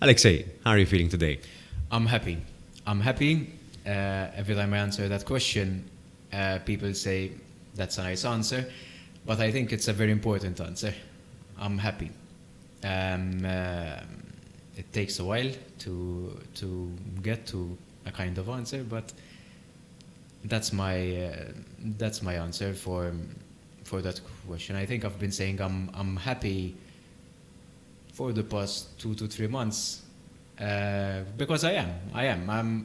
Alexei, how are you feeling today? I'm happy. I'm happy. Every time I answer that question, people say, that's a nice answer, but I think it's a very important answer. I'm happy. It takes a while to get to a kind of answer, but that's my answer for that question. I think I've been saying I'm happy for the past 2 to 3 months because I am.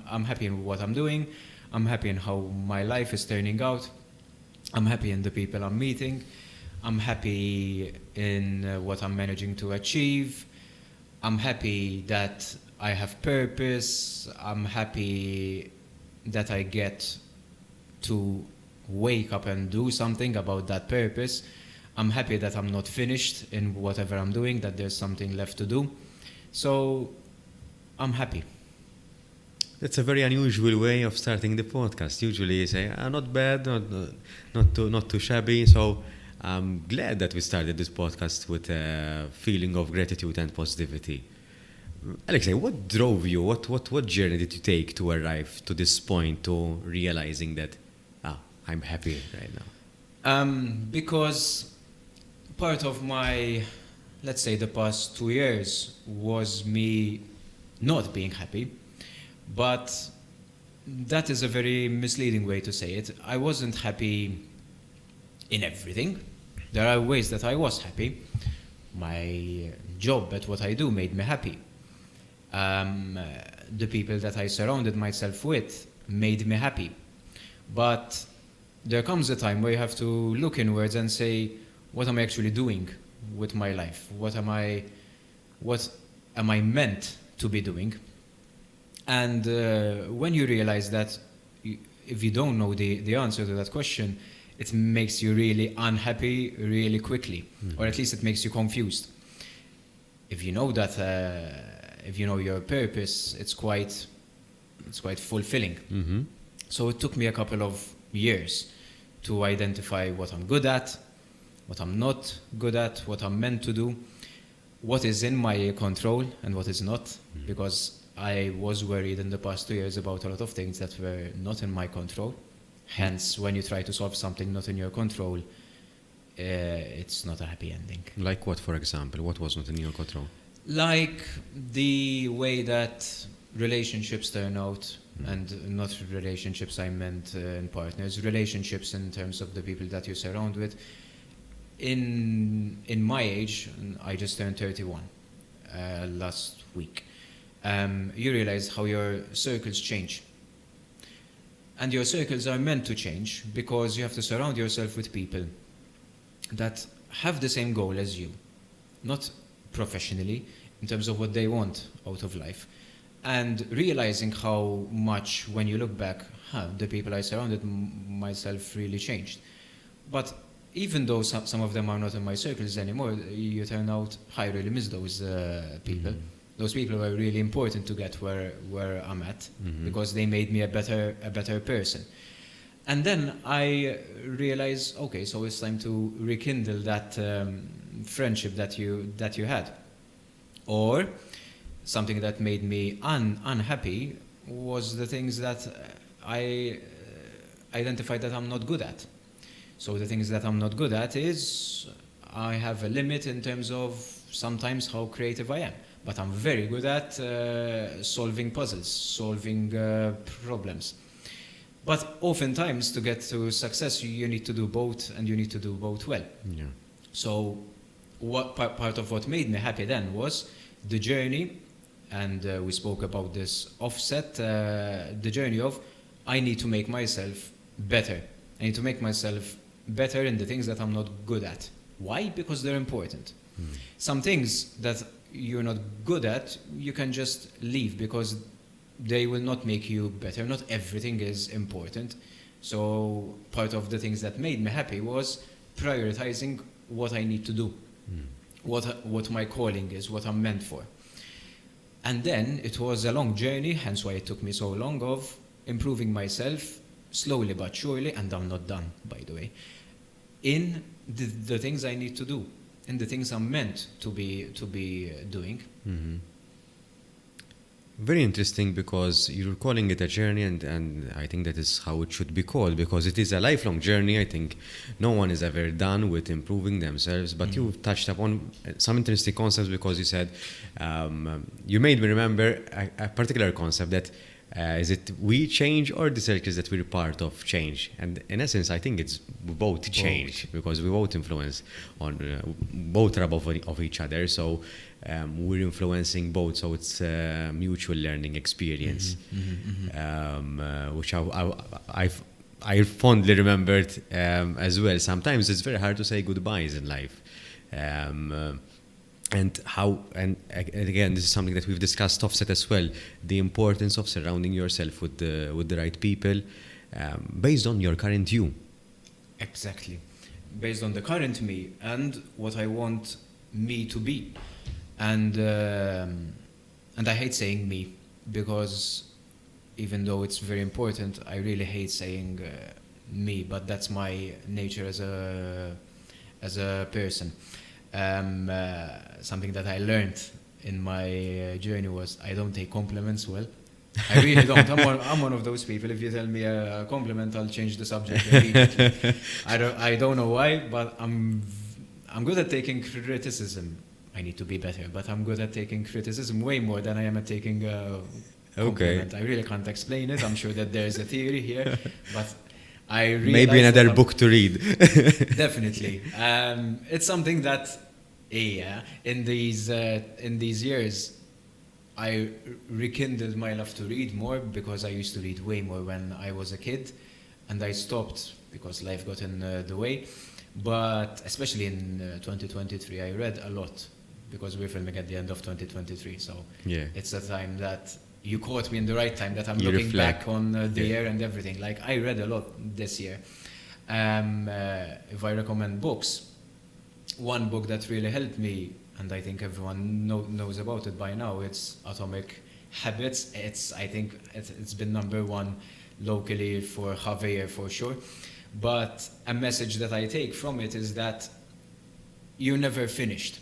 I'm happy in what I'm doing. I'm happy in how my life is turning out. I'm happy in the people I'm meeting. I'm happy in what I'm managing to achieve. I'm happy that I have purpose. I'm happy that I get to wake up and do something about that purpose. I'm happy that I'm not finished in whatever I'm doing, that there's something left to do. So I'm happy. That's a very unusual way of starting the podcast. Usually you say, not bad, not too shabby. So I'm glad that we started this podcast with a feeling of gratitude and positivity. Alexei, what drove you? What journey did you take to arrive to this point, to realizing that I'm happy right now? Because part of my, let's say, the past 2 years was me not being happy, but that is a very misleading way to say it. I wasn't happy in everything. There are ways that I was happy. My job at what I do made me happy. The people that I surrounded myself with made me happy. But there comes a time where you have to look inwards and say, what am I actually doing with my life? What am I meant to be doing? And when you realize that if you don't know the answer to that question, it makes you really unhappy really quickly, or at least it makes you confused. If you know that, if you know your purpose, it's quite fulfilling. Mm-hmm. So it took me a couple of years to identify what I'm good at, what I'm not good at, what I'm meant to do, what is in my control and what is not, because I was worried in the past 2 years about a lot of things that were not in my control. Hence, when you try to solve something not in your control, it's not a happy ending. Like what, for example? What was not in your control? Like the way that relationships turn out, and not relationships I meant in partners, relationships in terms of the people that you surround with. In my age, I just turned 31 last week. You realize how your circles change. And your circles are meant to change because you have to surround yourself with people that have the same goal as you, not professionally, in terms of what they want out of life. And realizing how much, when you look back, the people I surrounded myself really changed. But even though some of them are not in my circles anymore, you turn out, I really miss those people. Mm-hmm. Those people were really important to get where I'm at, because they made me a better person. And then I realized, okay, so it's time to rekindle that friendship that you had. Or something that made me unhappy was the things that I identified that I'm not good at. So the things that I'm not good at is I have a limit in terms of sometimes how creative I am. But I'm very good at solving puzzles, solving problems. But oftentimes, to get to success, you need to do both, and you need to do both well. Yeah. So what part of what made me happy then was the journey, and we spoke about this offset, the journey of I need to make myself better. I need to make myself better in the things that I'm not good at. Why? Because they're important. Some things that you're not good at, you can just leave because they will not make you better. Not everything is important. So part of the things that made me happy was prioritizing what I need to do, what my calling is, what I'm meant for. And then it was a long journey, hence why it took me so long, of improving myself slowly but surely, and I'm not done, by the way, in the things I need to do, in the things I'm meant to be doing. Very interesting, because you're calling it a journey, and I think that is how it should be called, because it is a lifelong journey. I think no one is ever done with improving themselves, but you've touched upon some interesting concepts, because you said, you made me remember a particular concept that is it we change, or the circles that we're part of change? And in essence, I think it's both change, because we both influence on both rub of each other. So we're influencing both. So it's a mutual learning experience, which I fondly remembered as well. Sometimes it's very hard to say goodbyes in life. And again, this is something that we've discussed offset as well, the importance of surrounding yourself with the right people, based on your current you. Exactly. Based on the current me and what I want me to be. And I hate saying me, because even though it's very important, I really hate saying me, but that's my nature as a person. Something that I learned in my journey was I don't take compliments well. I really don't. I'm one of those people. If you tell me a compliment, I'll change the subject immediately. I don't know why, but I'm good at taking criticism. I need to be better, but I'm good at taking criticism way more than I am at taking compliment. I really can't explain it. I'm sure that there's a theory here, but I realize maybe another book to read. Definitely. It's something that, in these years, I rekindled my love to read more, because I used to read way more when I was a kid, and I stopped because life got in the way. But especially in 2023, I read a lot, because we're filming at the end of 2023. So it's a time that you caught me in the right time, that I'm looking back on the year and everything. Like, I read a lot this year. If I recommend books, one book that really helped me, and I think everyone knows about it by now, it's Atomic Habits. I think it's been #1 locally for half a year for sure. But a message that I take from it is that you're never finished.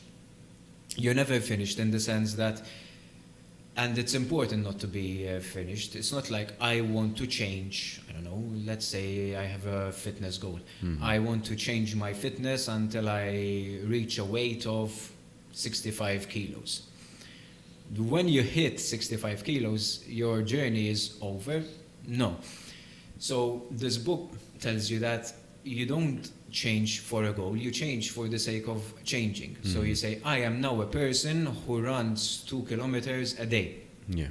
You're never finished, in the sense that, and it's important not to be finished. It's not like I want to change, I don't know, let's say I have a fitness goal. I want to change my fitness until I reach a weight of 65 kilos. When you hit 65 kilos, your journey is over? No. So this book tells you that you don't change for a goal, you change for the sake of changing. So you say, I am now a person who runs 2 kilometers a day. Yeah.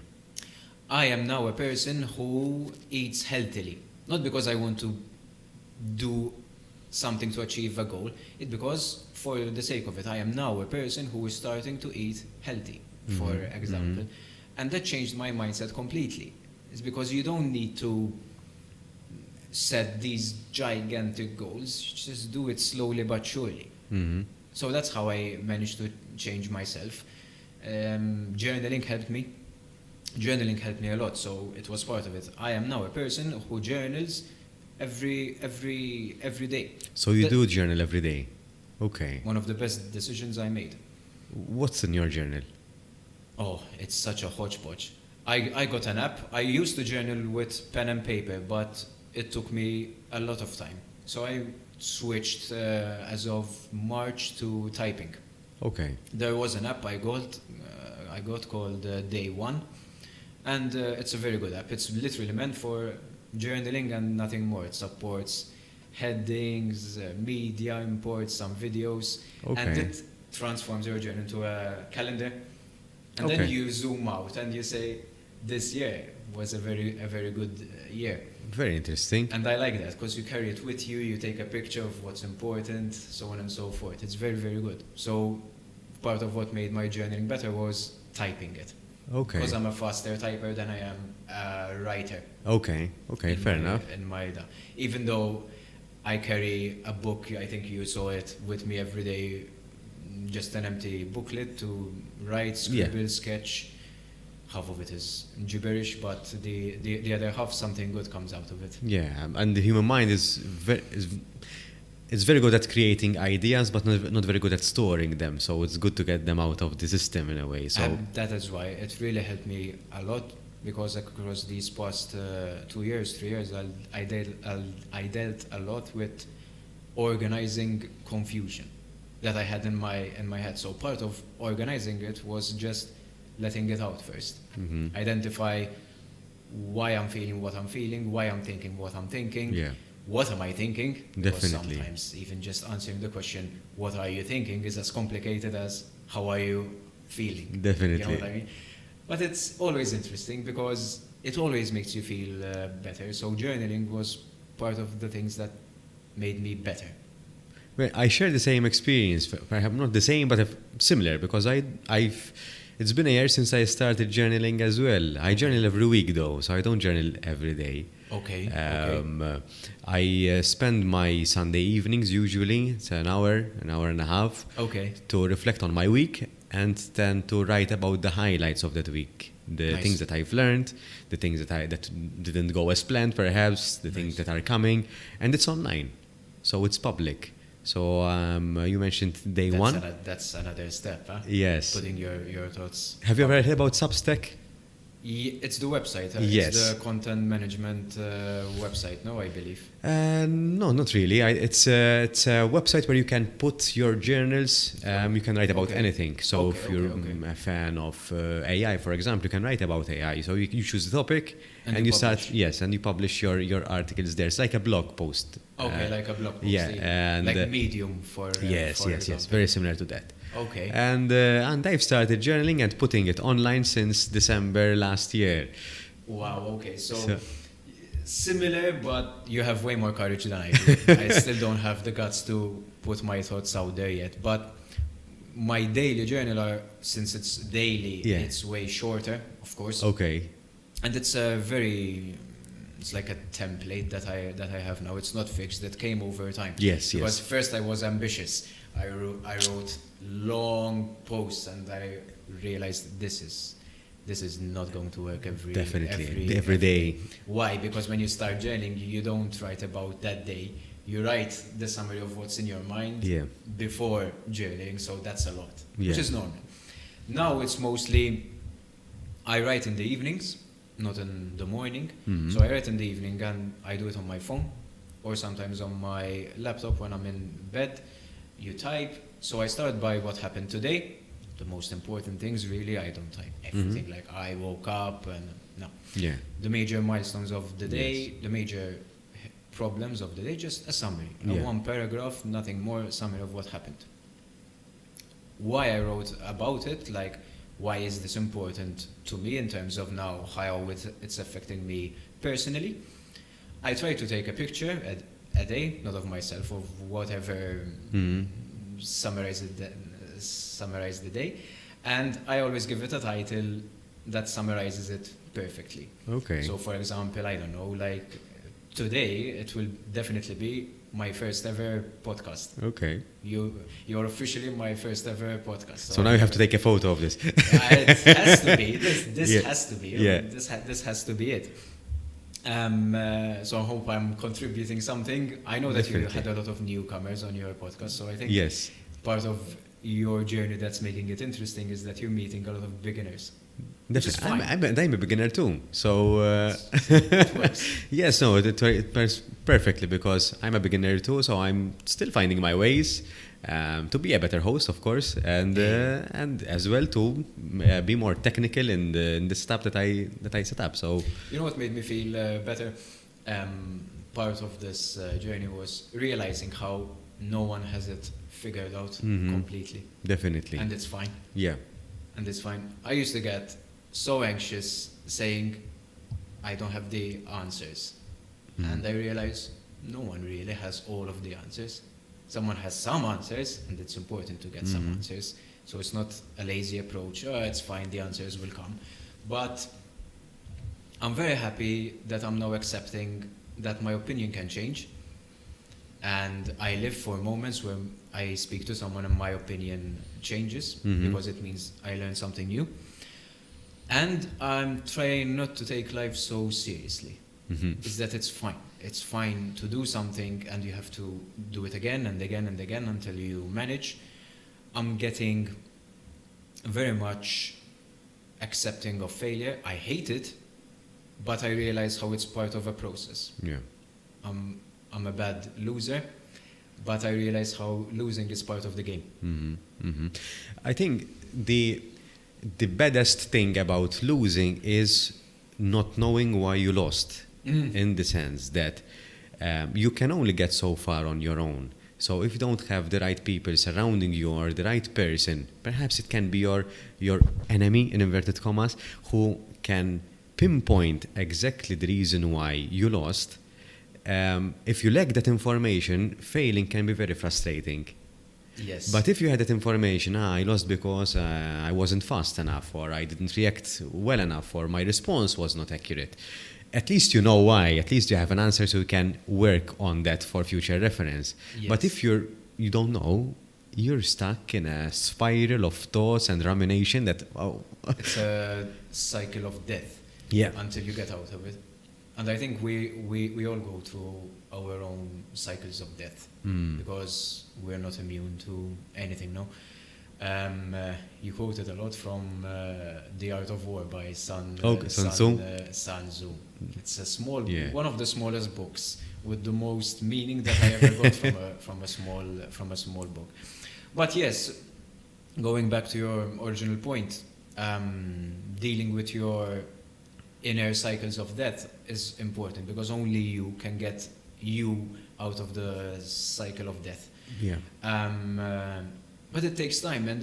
I am now a person who eats healthily. Not because I want to do something to achieve a goal, it's because, for the sake of it, I am now a person who is starting to eat healthy, for example. And that changed my mindset completely. It's because you don't need to set these gigantic goals, you just do it slowly but surely. So that's how I managed to change myself. Journaling helped me. Journaling helped me a lot, so it was part of it. I am now a person who journals every day. So you do journal every day? Okay. One of the best decisions I made. What's in your journal? Oh, it's such a hodgepodge. I got an app. I used to journal with pen and paper, but it took me a lot of time. So I switched as of March to typing. Okay. There was an app I got called Day One, and it's a very good app. It's literally meant for journaling and nothing more. It supports headings, media, imports some videos, and it transforms your journal into a calendar. And then you zoom out and you say, this year was a very good year. Very interesting. And I like that, because you carry it with you, you take a picture of what's important, so on and so forth. It's very good. So part of what made my journaling better was typing it. Okay. Because I'm a faster typer than I am a writer. Okay, fair enough. Even though I carry a book, I think you saw it, with me every day, just an empty booklet to write, scribble, sketch. Half of it is gibberish, but the other half, something good comes out of it. Yeah, and the human mind is it's very good at creating ideas, but not very good at storing them. So it's good to get them out of the system in a way. So And that is why it really helped me a lot, because across these past 2 years, 3 years, I dealt a lot with organizing confusion that I had in my head. So part of organizing it was just letting it out first. Identify why I'm feeling what I'm feeling, why I'm thinking what I'm thinking. Yeah. What am I thinking? Because Definitely. sometimes even just answering the question, what are you thinking, is as complicated as how are you feeling? Definitely. You know what I mean? But it's always interesting because it always makes you feel better. So journaling was part of the things that made me better. Well, I share the same experience, perhaps not the same, but similar, because it's been a year since I started journaling as well. I journal every week though, so I don't journal every day. Okay. I spend my Sunday evenings usually, it's an hour and a half, Okay. to reflect on my week and then to write about the highlights of that week. The Nice. things that I've learned, the things that didn't go as planned perhaps, the things that are coming, and it's online, so it's public. So you mentioned day one. That's another step, huh? Yes. Putting your thoughts. Have you ever heard about Substack? It's the website. Yes. It's the content management website, no, I believe. No, not really. It's a website where you can put your journals. You can write about Okay. anything. So Okay, if you're okay. a fan of AI, for example, you can write about AI. So you choose the topic And and you you start, publish. yes, and you publish your articles there. It's like a blog post. Okay, like a blog post. yeah, and, like Medium for. yes, for yes, example. very similar to that. Okay. And I've started journaling and putting it online since December last year. Wow. Okay. So So- similar, but you have way more courage than I do. I still don't have the guts to put my thoughts out there yet. But my daily journal are, since it's daily, Yeah. it's way shorter, of course. Okay. And it's it's like a template that I have now. It's not fixed. That came over time. Yes, Because yes. first I was ambitious. I wrote long posts, and I realized this is not going to work every day. Why? Because when you start journaling, you don't write about that day. You write the summary of what's in your mind Yeah. before journaling, so that's a lot, Yeah. which is normal. Now it's mostly I write in the evenings, not in the morning. So I write in the evening, and I do it on my phone or sometimes on my laptop when I'm in bed. You type. So I start by what happened today. The most important things, really. I don't type everything like I woke up and no. Yeah. The major milestones of the day, Yes. the major problems of the day, just a summary. Yeah. One paragraph, nothing more, summary of what happened. Why I wrote about it, like why is this important to me in terms of now how it's affecting me personally. I try to take a picture a day, not of myself, of whatever summarize the day, and I always give it a title that summarizes it perfectly. Okay. So for example, I don't know, like today it will definitely be my first ever podcast. Okay. You're officially my first ever podcast. So now you have to take a photo of this. It has to be. This Yeah. has to be. Yeah. This has to be it. So I hope I'm contributing something. I know that Definitely. you had a lot of newcomers on your podcast, so I think Yes. part of your journey that's making it interesting is that you're meeting a lot of beginners. Which is Definitely. fine. I'm a beginner too. So, It works. yes, no, it works perfectly because I'm a beginner too. So I'm still finding my ways to be a better host, of course, and as well to be more technical in the stuff that I set up. So, You know what made me feel better? Part of this journey was realizing how no one has it figured out completely. definitely. And it's fine. Yeah. And it's fine. I used to get so anxious saying, I don't have the answers. And I realized no one really has all of the answers. Someone has some answers, and it's important to get some answers. So it's not a lazy approach, oh, it's fine, the answers will come. But I'm very happy that I'm now accepting that my opinion can change. And I live for moments where I speak to someone and my opinion changes because it means I learn something new. And I'm trying not to take life so seriously. is that it's fine. It's fine to do something and you have to do it again and again and again until you manage. I'm getting very much accepting of failure. I hate it, but I realize how it's part of a process. Yeah. I'm a bad loser, but I realize how losing is part of the game. I think the baddest thing about losing is not knowing why you lost, in the sense that you can only get so far on your own. So if you don't have the right people surrounding you or the right person, perhaps it can be your enemy, in inverted commas, who can pinpoint exactly the reason why you lost. If you lack that information, failing can be very frustrating. Yes. But if you had that information, I lost because I wasn't fast enough, or I didn't react well enough, or my response was not accurate, at least you know why. At least you have an answer, so you can work on that for future reference. Yes. But if you don't know, you're stuck in a spiral of thoughts and rumination that, It's a cycle of death. Yeah. Until you get out of it. And I think we all go through our own cycles of death because we're not immune to anything, no? You quoted a lot from The Art of War by Sun Tzu. It's a small, one of the smallest books with the most meaning that I ever got from a small book. But yes, going back to your original point, dealing with your inner cycles of death is important because only you can get you out of the cycle of death. Yeah. But it takes time and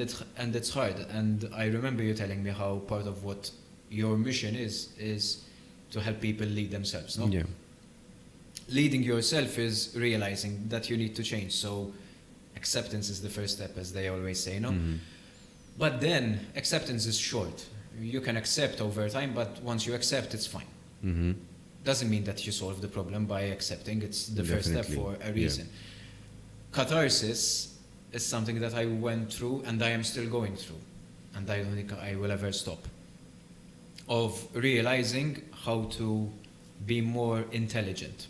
it's hard. And I remember you telling me how part of what your mission is to help people lead themselves, no? Yeah. Leading yourself is realizing that you need to change. So acceptance is the first step, as they always say, no? But then acceptance is short. You can accept over time, but once you accept, it's fine. Doesn't mean that you solve the problem by accepting. It's the first step for a reason. Catharsis is something that I went through and I am still going through. And I don't think I will ever stop. Of realizing how to be more intelligent.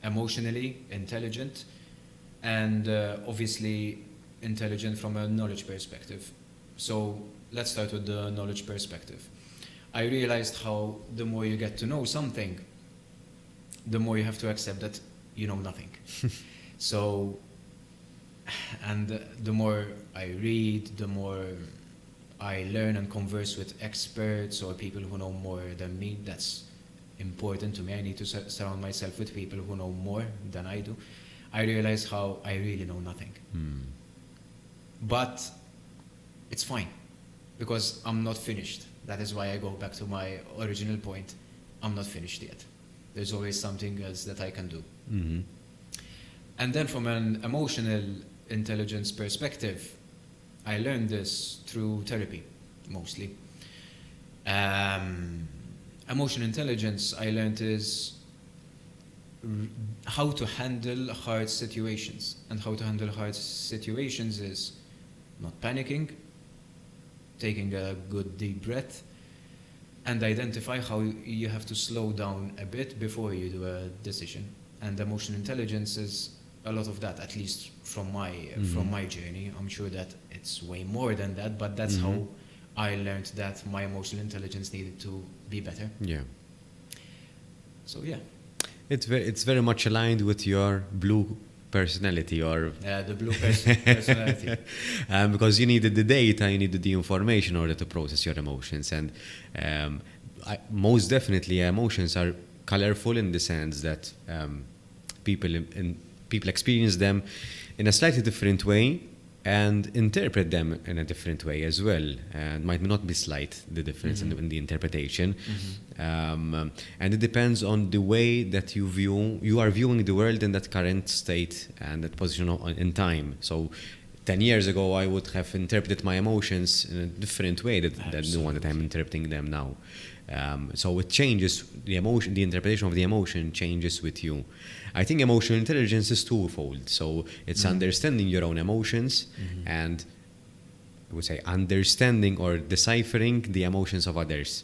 Emotionally intelligent. And obviously intelligent from a knowledge perspective. So let's start with the knowledge perspective. I realized how the more you get to know something, the more you have to accept that you know nothing. So, and the more I read, the more I learn and converse with experts or people who know more than me. That's important to me. I need to surround myself with people who know more than I do. I realize how I really know nothing. But it's fine. Because I'm not finished. That is why I go back to my original point. I'm not finished yet. There's always something else that I can do. And then from an emotional intelligence perspective, I learned this through therapy, mostly. Emotional intelligence, I learned is how to handle hard situations. And how to handle hard situations is not panicking, taking a good deep breath, and identify how you have to slow down a bit before you do a decision. And emotional intelligence is a lot of that, at least from my journey. I'm sure that it's way more than that, but that's how I learned that my emotional intelligence needed to be better. Yeah. So yeah. It's very much aligned with your blue personality, or the blue personality. Because you needed the data, you needed the information in order to process your emotions. And most definitely emotions are colorful in the sense that people experience them in a slightly different way and interpret them in a different way as well. And might not be slight, the difference in the interpretation. And it depends on the way that you are viewing the world in that current state and that position in time. So 10 years ago, I would have interpreted my emotions in a different way than the one that I'm interpreting them now. So it changes, the interpretation of the emotion changes with you. I think emotional intelligence is twofold. So it's understanding your own emotions and I would say understanding or deciphering the emotions of others.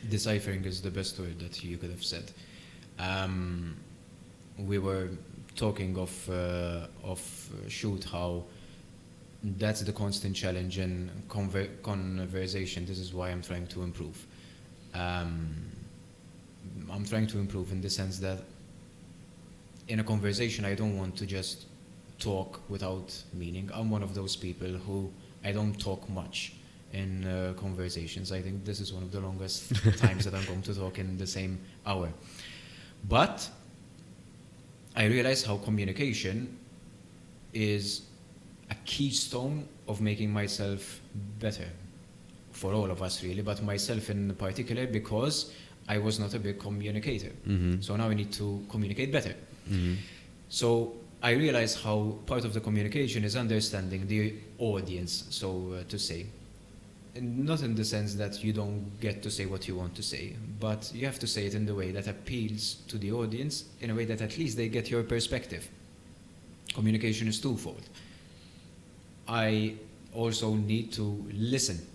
Deciphering is the best word that you could have said. We were talking of shoot how that's the constant challenge in conversation. This is why I'm trying to improve. I'm trying to improve in the sense that in a conversation, I don't want to just talk without meaning. I'm one of those people who I don't talk much in conversations. I think this is one of the longest times that I'm going to talk in the same hour. But I realize how communication is a keystone of making myself better for all of us really, but myself in particular because I was not a big communicator. So now I need to communicate better. So I realize how part of the communication is understanding the audience, so to say. And not in the sense that you don't get to say what you want to say, but you have to say it in the way that appeals to the audience, in a way that at least they get your perspective. Communication is twofold. I also need to listen.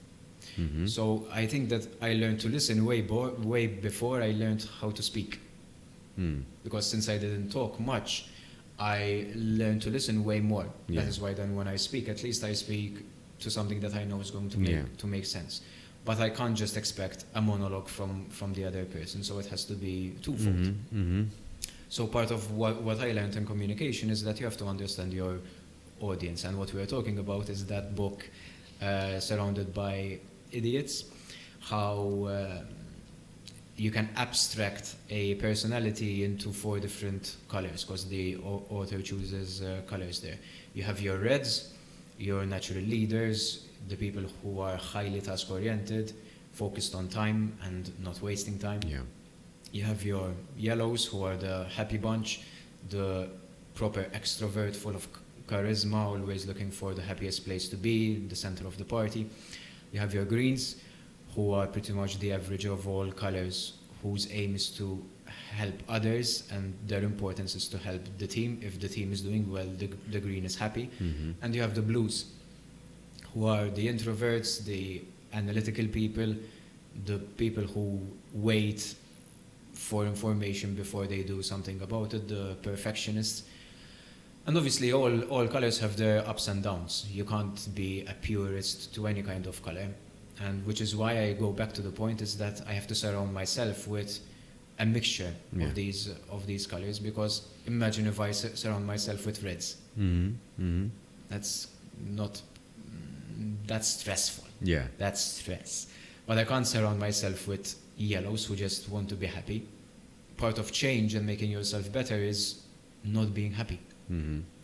So I think that I learned to listen way before I learned how to speak. Because since I didn't talk much, I learned to listen way more. Yeah. That is why then when I speak, at least I speak to something that I know is going to make sense. But I can't just expect a monologue from the other person, so it has to be twofold. So part of what I learned in communication is that you have to understand your audience, and what we are talking about is that book, Surrounded by Idiots, how you can abstract a personality into 4 different colors, because the author chooses colors there. You have your reds, your natural leaders, the people who are highly task-oriented, focused on time and not wasting time. Yeah. You have your yellows, who are the happy bunch, the proper extrovert, full of charisma, always looking for the happiest place to be, the center of the party. You have your greens, who are pretty much the average of all colors, whose aim is to help others, and their importance is to help the team. If the team is doing well, the green is happy. And you have the blues, who are the introverts, the analytical people, the people who wait for information before they do something about it, the perfectionists. And obviously all colors have their ups and downs. You can't be a purist to any kind of color. And which is why I go back to the point is that I have to surround myself with a mixture of these colors, because imagine if I surround myself with reds. That's stressful. Yeah. That's stress. But I can't surround myself with yellows who just want to be happy. Part of change and making yourself better is not being happy.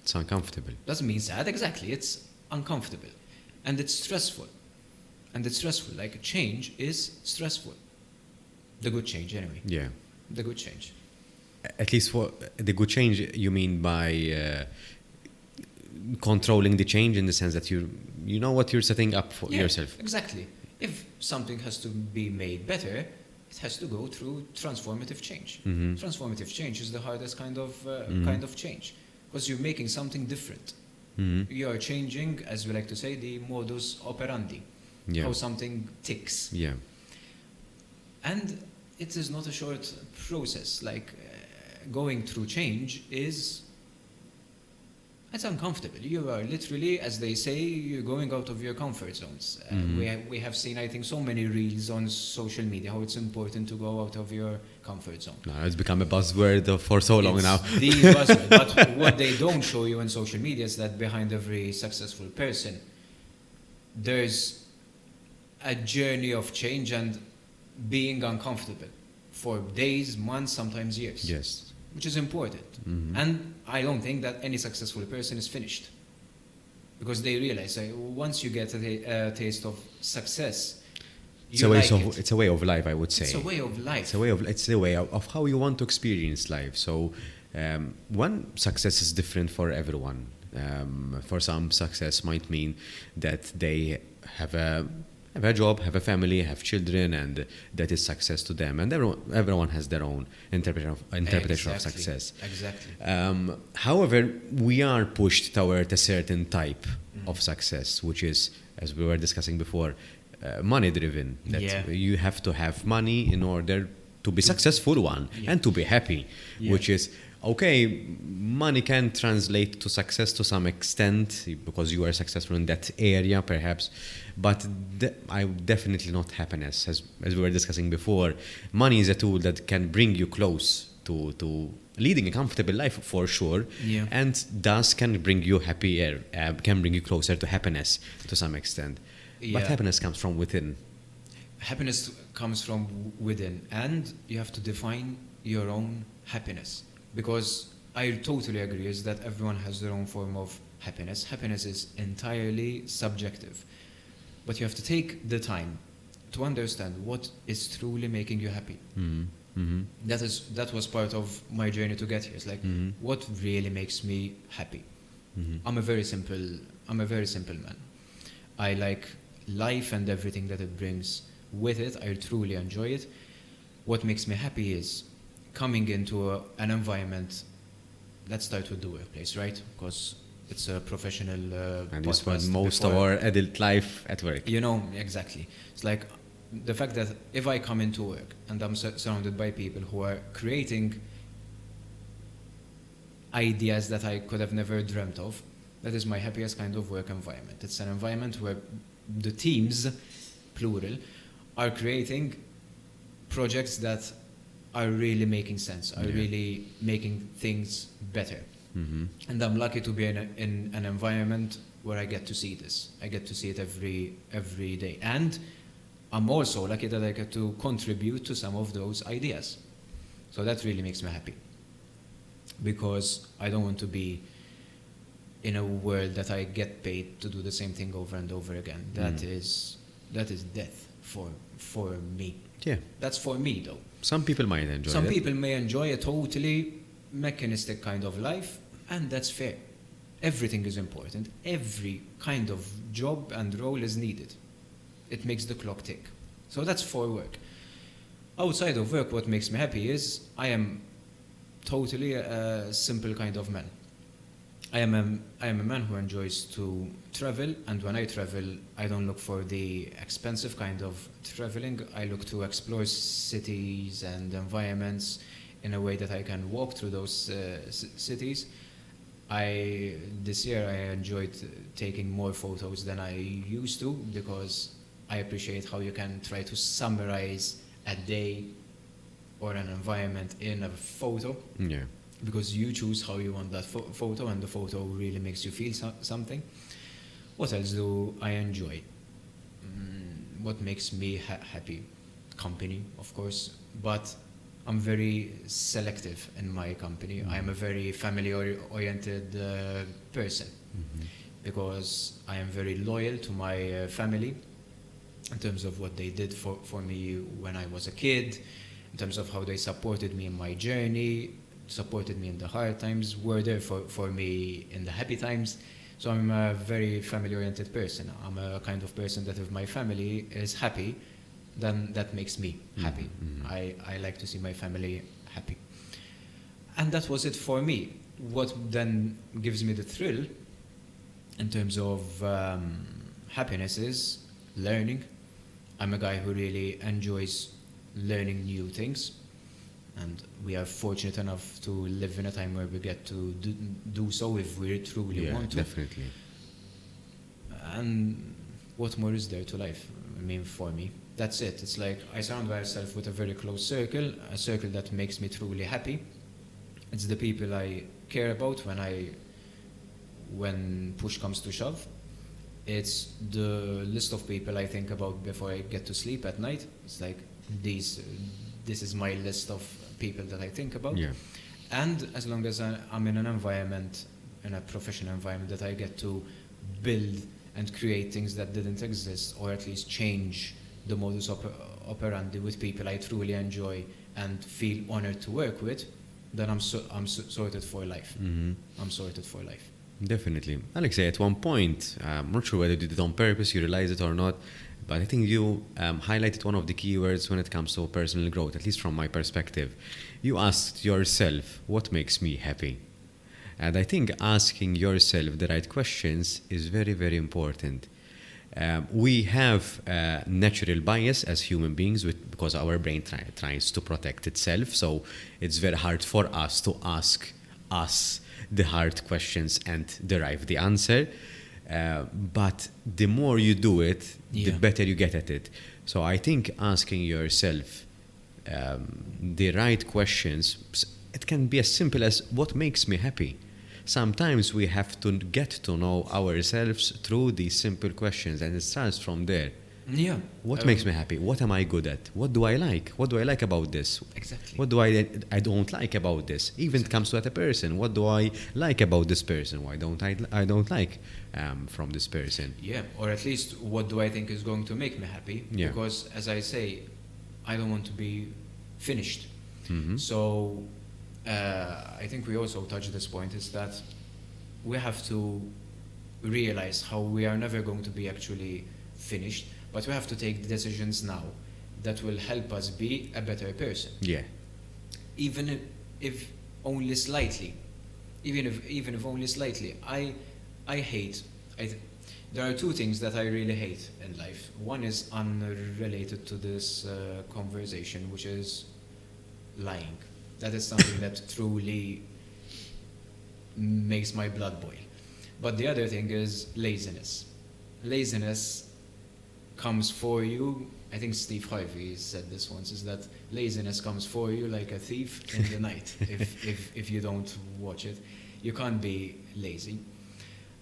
It's uncomfortable. Doesn't mean sad, exactly. It's uncomfortable. And it's stressful. Like, change is stressful. The good change, anyway. Yeah. The good change. At least for the good change, you mean by controlling the change in the sense that you know what you're setting up for yourself. Exactly. If something has to be made better, it has to go through transformative change. Transformative change is the hardest kind of change, because you're making something different. You are changing, as we like to say, the modus operandi, how something ticks. Yeah. And it is not a short process. Like, going through change it's uncomfortable. You are literally, as they say, you're going out of your comfort zones. We have seen, I think, so many reels on social media how it's important to go out of your comfort zone. No, it's become a buzzword for so long now. The buzzword. But what they don't show you on social media is that behind every successful person, there's a journey of change and being uncomfortable for days, months, sometimes years. Yes. Which is important. And I don't think that any successful person is finished, because they realize once you get a taste of success, it's a way of life, I would say. It's a way of life. It's the way of how you want to experience life. So one success is different for everyone. For some, success might mean that they have a job, have a family, have children, and that is success to them. And everyone has their own interpretation of success. Exactly. However, we are pushed toward a certain type of success, which is, as we were discussing before, money-driven. That you have to have money in order to be successful one, and to be happy, which is, okay, money can translate to success to some extent because you are successful in that area, perhaps, but I definitely not happiness. As we were discussing before, money is a tool that can bring you close to leading a comfortable life for sure, and thus can bring you happier, can bring you closer to happiness to some extent. But happiness comes from within. Happiness comes from within, and you have to define your own happiness. Because I totally agree is that everyone has their own form of happiness. Happiness is entirely subjective. But you have to take the time to understand what is truly making you happy. That was part of my journey to get here. It's like, what really makes me happy? I'm a very simple man. I like life and everything that it brings with it. I truly enjoy it. What makes me happy is coming into an environment. Let's start with the workplace, right? Because it's a professional and you spend most of our adult life at work. Exactly. It's like the fact that if I come into work and I'm surrounded by people who are creating ideas that I could have never dreamt of, that is my happiest kind of work environment. It's an environment where the teams, plural, are creating projects that are really making sense, are really making things better. And I'm lucky to be in an environment where I get to see this. I get to see it every day. And I'm also lucky that I get to contribute to some of those ideas. So that really makes me happy. Because I don't want to be in a world that I get paid to do the same thing over and over again. That is death for me. Yeah. That's for me, though. Some people might enjoy it. Some people may enjoy a totally mechanistic kind of life, and that's fair. Everything is important. Every kind of job and role is needed. It makes the clock tick. So that's for work. Outside of work, what makes me happy is I am totally a simple kind of man. I am a man who enjoys to travel, and when I travel, I don't look for the expensive kind of traveling. I look to explore cities and environments in a way that I can walk through those cities. This year I enjoyed taking more photos than I used to, because I appreciate how you can try to summarize a day or an environment in a photo. Yeah. Because you choose how you want that photo, and the photo really makes you feel something. What else do I enjoy? What makes me happy? Company, of course, but I'm very selective in my company. I'm a very family-oriented person, because I am very loyal to my family in terms of what they did for me when I was a kid, in terms of how they supported me in my journey, supported me in the hard times, were there for me in the happy times. So I'm a very family-oriented person. I'm a kind of person that if my family is happy, then that makes me happy. I like to see my family happy. And that was it for me. What then gives me the thrill in terms of happiness is learning. I'm a guy who really enjoys learning new things. And we are fortunate enough to live in a time where we get to do so if we truly want to. Definitely. And what more is there to life? I mean, for me, that's it. It's like I surround myself with a very close circle, a circle that makes me truly happy. It's the people I care about when push comes to shove. It's the list of people I think about before I get to sleep at night. It's like this is my list of people that I think about. Yeah. And as long as I'm in an environment, in a professional environment, that I get to build and create things that didn't exist, or at least change the modus operandi with people I truly enjoy and feel honored to work with, then I'm sorted for life. I'm sorted for life. Definitely. Alexei, at one point, I'm not sure whether you did it on purpose, you realized it or not, but I think you highlighted one of the keywords when it comes to personal growth, at least from my perspective. You asked yourself, what makes me happy? And I think asking yourself the right questions is very, very important. We have natural bias as human beings because our brain tries to protect itself. So it's very hard for us to ask us the hard questions and derive the answer. But the more you do it, the better you get at it. So I think asking yourself the right questions, it can be as simple as what makes me happy. Sometimes we have to get to know ourselves through these simple questions, and it starts from there. Yeah. What makes me happy? What am I good at? What do I like? What do I like about this? Exactly. What do I don't like about this? Even it comes to a person. What do I like about this person? Why don't I don't like from this person? Yeah, or at least what do I think is going to make me happy? Yeah. Because as I say, I don't want to be finished. Mm-hmm. So I think we also touched this point, is that we have to realize how we are never going to be actually finished, but we have to take decisions now that will help us be a better person. Yeah. Even if only slightly. Even if only slightly. There are two things that I really hate in life. One is unrelated to this conversation, which is lying. That is something that truly makes my blood boil. But the other thing is laziness. Laziness comes for you. I think Steve Harvey said this once, is that laziness comes for you like a thief in the night if you don't watch it. You can't be lazy.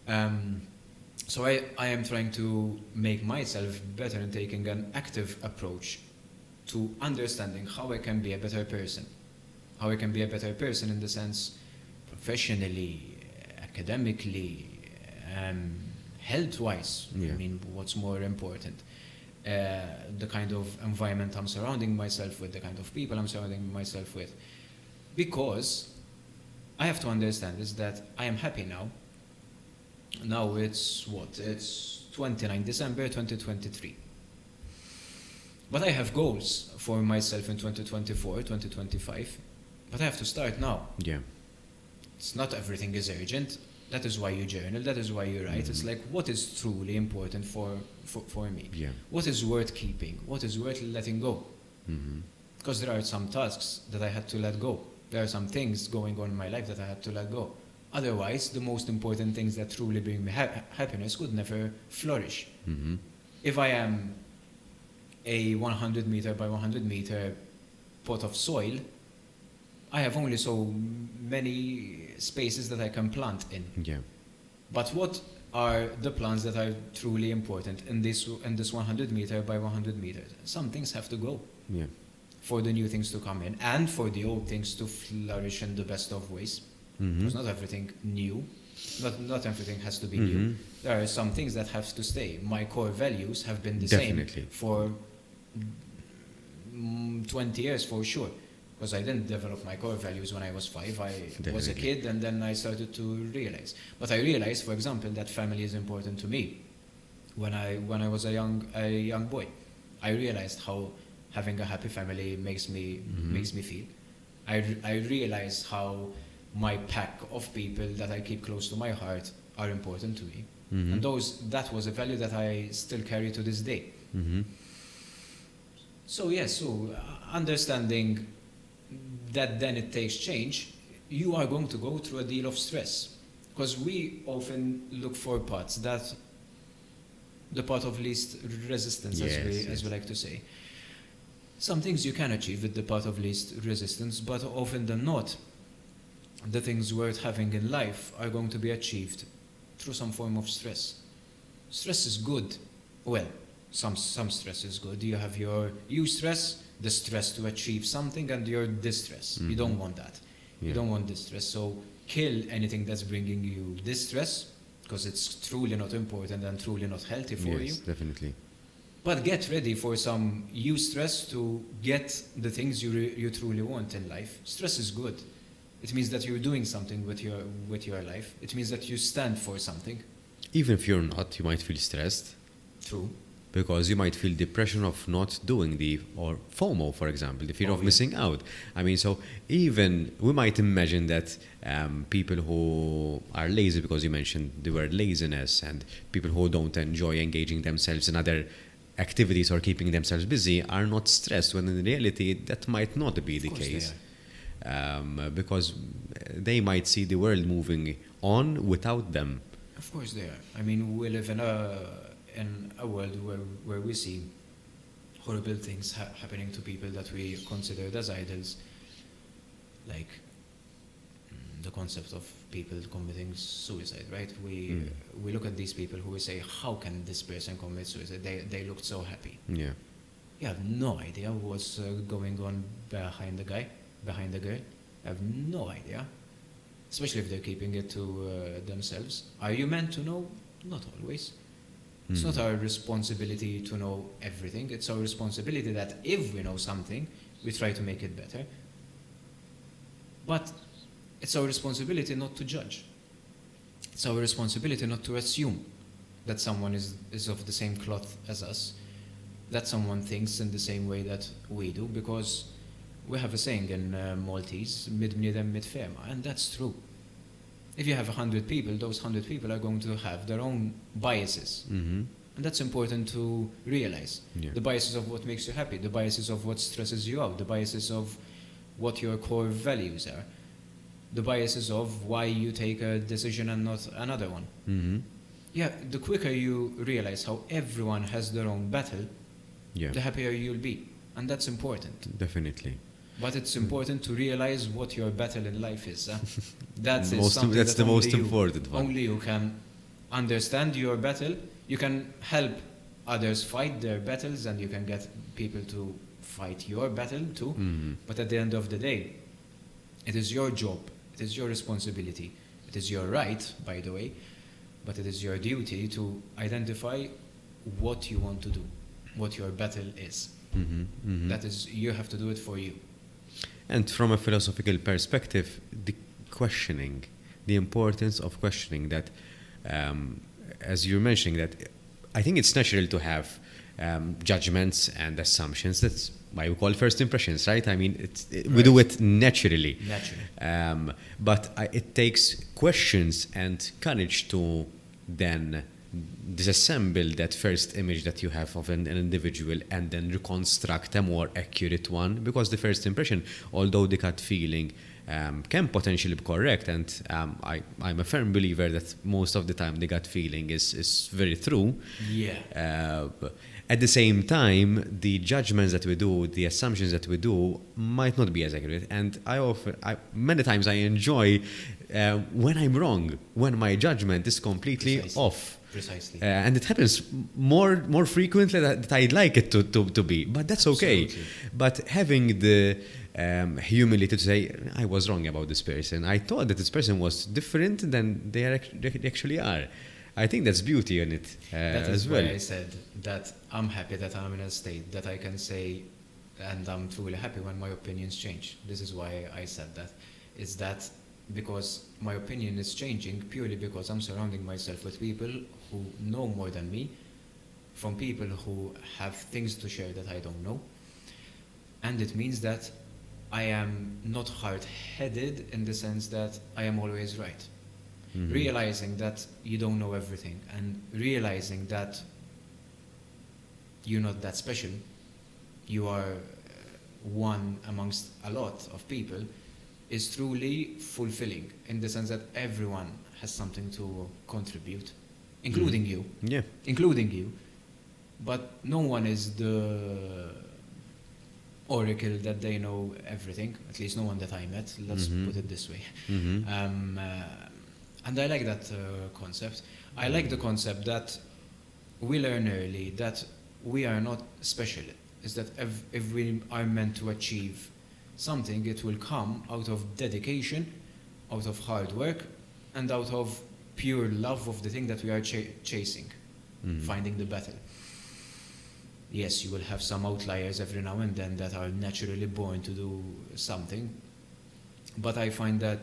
So I am trying to make myself better in taking an active approach to understanding how I can be a better person. How I can be a better person in the sense professionally, academically, health-wise. Yeah. I mean, what's more important? The kind of environment I'm surrounding myself with, the kind of people I'm surrounding myself with. Because I have to understand is that I am happy now. Now it's what? It's 29 December 2023. But I have goals for myself in 2024, 2025. But I have to start now. Yeah. It's not everything is urgent. That is why you journal. That is why you write. It's like, what is truly important for me? Yeah. What is worth keeping? What is worth letting go? Mm-hmm. Because there are some tasks that I had to let go. There are some things going on in my life that I had to let go. Otherwise, the most important things that truly bring me happiness could never flourish. Mm-hmm. If I am a 100 meter by 100 meter pot of soil, I have only so many spaces that I can plant in. Yeah. But what are the plants that are truly important in this 100 meter by 100 meters? Some things have to go. Yeah. For the new things to come in and for the old things to flourish in the best of ways. Mm-hmm. Because not everything new, not everything has to be new. There are some things that have to stay. My core values have been the Definitely. same for 20 years for sure. Because I didn't develop my core values when I was 5. I was a kid and then I started to realize. But I realized, for example, that family is important to me. When I was a young boy, I realized how having a happy family makes me feel. I realized how my pack of people that I keep close to my heart are important to me. Mm-hmm. And that was a value that I still carry to this day. Mm-hmm. So understanding that then it takes change, you are going to go through a deal of stress. Because we often look for paths that the path of least resistance, as we like to say. Some things you can achieve with the path of least resistance, but often than not, the things worth having in life are going to be achieved through some form of stress. Stress is good. Well, some stress is good. You have your eustress, the stress to achieve something, and your distress. You don't want that. Yeah. You don't want distress. So kill anything that's bringing you distress, because it's truly not important and truly not healthy for you. Yes, definitely. But get ready for some eustress to get the things you truly want in life. Stress is good. It means that you're doing something with your life. It means that you stand for something. Even if you're not, you might feel stressed. True. because you might feel depression of not doing or FOMO, for example, the fear of missing out. I mean, so even we might imagine that people who are lazy, because you mentioned the word laziness, and people who don't enjoy engaging themselves in other activities or keeping themselves busy are not stressed, when in reality that might not be the case. Because they might see the world moving on without them. Of course they are. I mean, we live in a world where we see horrible things happening to people that we considered as idols, like the concept of people committing suicide, right? We look at these people who we say, how can this person commit suicide? They looked so happy. Yeah. You have no idea what's going on behind the girl. You have no idea, especially if they're keeping it to themselves. Are you meant to know? Not always. It's not our responsibility to know everything. It's our responsibility that if we know something, we try to make it better. But it's our responsibility not to judge. It's our responsibility not to assume that someone is of the same cloth as us, that someone thinks in the same way that we do, because we have a saying in Maltese, mid bniedem mid fema, and that's true. If you have 100 people, those 100 people are going to have their own biases. And that's important to realize. Yeah. The biases of what makes you happy, the biases of what stresses you out, the biases of what your core values are, the biases of why you take a decision and not another one. Yeah, the quicker you realize how everyone has their own battle, the happier you'll be. And that's important. Definitely. But it's important to realize what your battle in life is. That's the most important one. Only you can understand your battle. You can help others fight their battles, and you can get people to fight your battle too. But at the end of the day, it is your job. It is your responsibility. It is your right, by the way, but it is your duty to identify what you want to do, what your battle is. That is, you have to do it for you. And from a philosophical perspective, the questioning, the importance of questioning that, as you're mentioning, that I think it's natural to have judgments and assumptions. That's why we call first impressions, right? I mean, we do it naturally. But it takes questions and courage to then disassemble that first image that you have of an individual and then reconstruct a more accurate one, because the first impression, although the gut feeling can potentially be correct, and I'm a firm believer that most of the time the gut feeling is very true. At the same time, the judgments that we do, the assumptions that we do might not be as accurate, and many times I enjoy when I'm wrong, when my judgment is completely off. Precisely. And it happens more frequently than I'd like it to be, but that's okay. Absolutely. But having the humility to say, I was wrong about this person. I thought that this person was different than they actually are. I think that's beauty in it as well. That is why I said that I'm happy that I'm in a state that I can say, and I'm truly happy when my opinions change. This is why I said that. It's that because my opinion is changing purely because I'm surrounding myself with people who know more than me, from people who have things to share that I don't know. And it means that I am not hard-headed in the sense that I am always right. Realizing that you don't know everything, and realizing that you're not that special, you are one amongst a lot of people, is truly fulfilling in the sense that everyone has something to contribute, including you. Yeah. Including you. But no one is the oracle that they know everything, at least no one that I met, let's put it this way. And I like that concept. I like the concept that we learn early that we are not special. Is that if we are meant to achieve something, it will come out of dedication, out of hard work, and out of pure love of the thing that we are chasing, finding the battle. Yes, you will have some outliers every now and then that are naturally born to do something, but I find that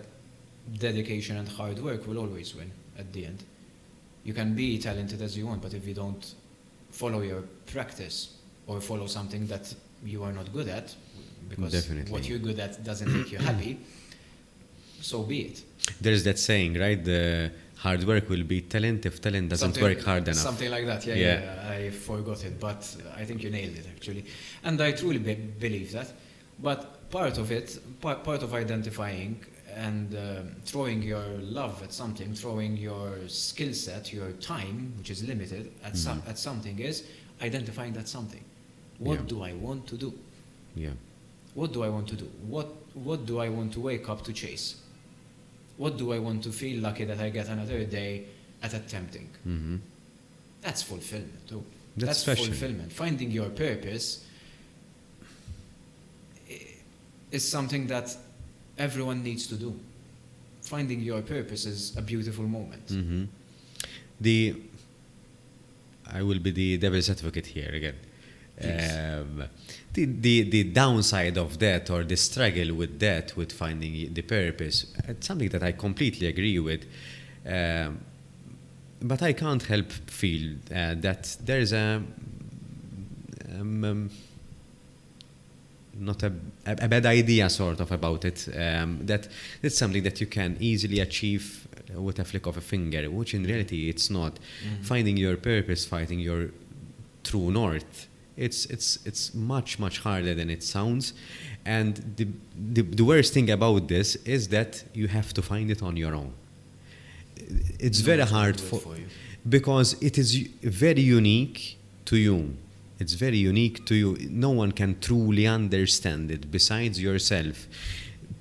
dedication and hard work will always win at the end. You can be talented as you want, but if you don't follow your practice or follow something that you are not good at, because Definitely. what you're good at doesn't make you happy, so be it. There's that saying, right? The hard work will beat talent if talent doesn't work hard enough. Something like that, yeah. I forgot it, but I think you nailed it, actually. And I truly believe that. But part of it, part of identifying and throwing your love at something, throwing your skill set, your time, which is limited, at something, is identifying that something. What do I want to do? Yeah. What do I want to do? What do I want to wake up to chase? What do I want to feel lucky that I get another day at attempting? Mm-hmm. That's fulfillment too. That's fulfillment. Finding your purpose is something that everyone needs to do. Finding your purpose is a beautiful moment. Mm-hmm. I will be the devil's advocate here again. The downside of that, or the struggle with that, with finding the purpose, it's something that I completely agree with. But I can't help feel that there is not a bad idea sort of about it, that it's something that you can easily achieve with a flick of a finger, which in reality it's not. Mm-hmm. Finding your purpose, finding your true north, it's much harder than it sounds. And the worst thing about this is that you have to find it on your own. It's very hard for you, because it is very unique to you. It's very unique to you. No one can truly understand it besides yourself.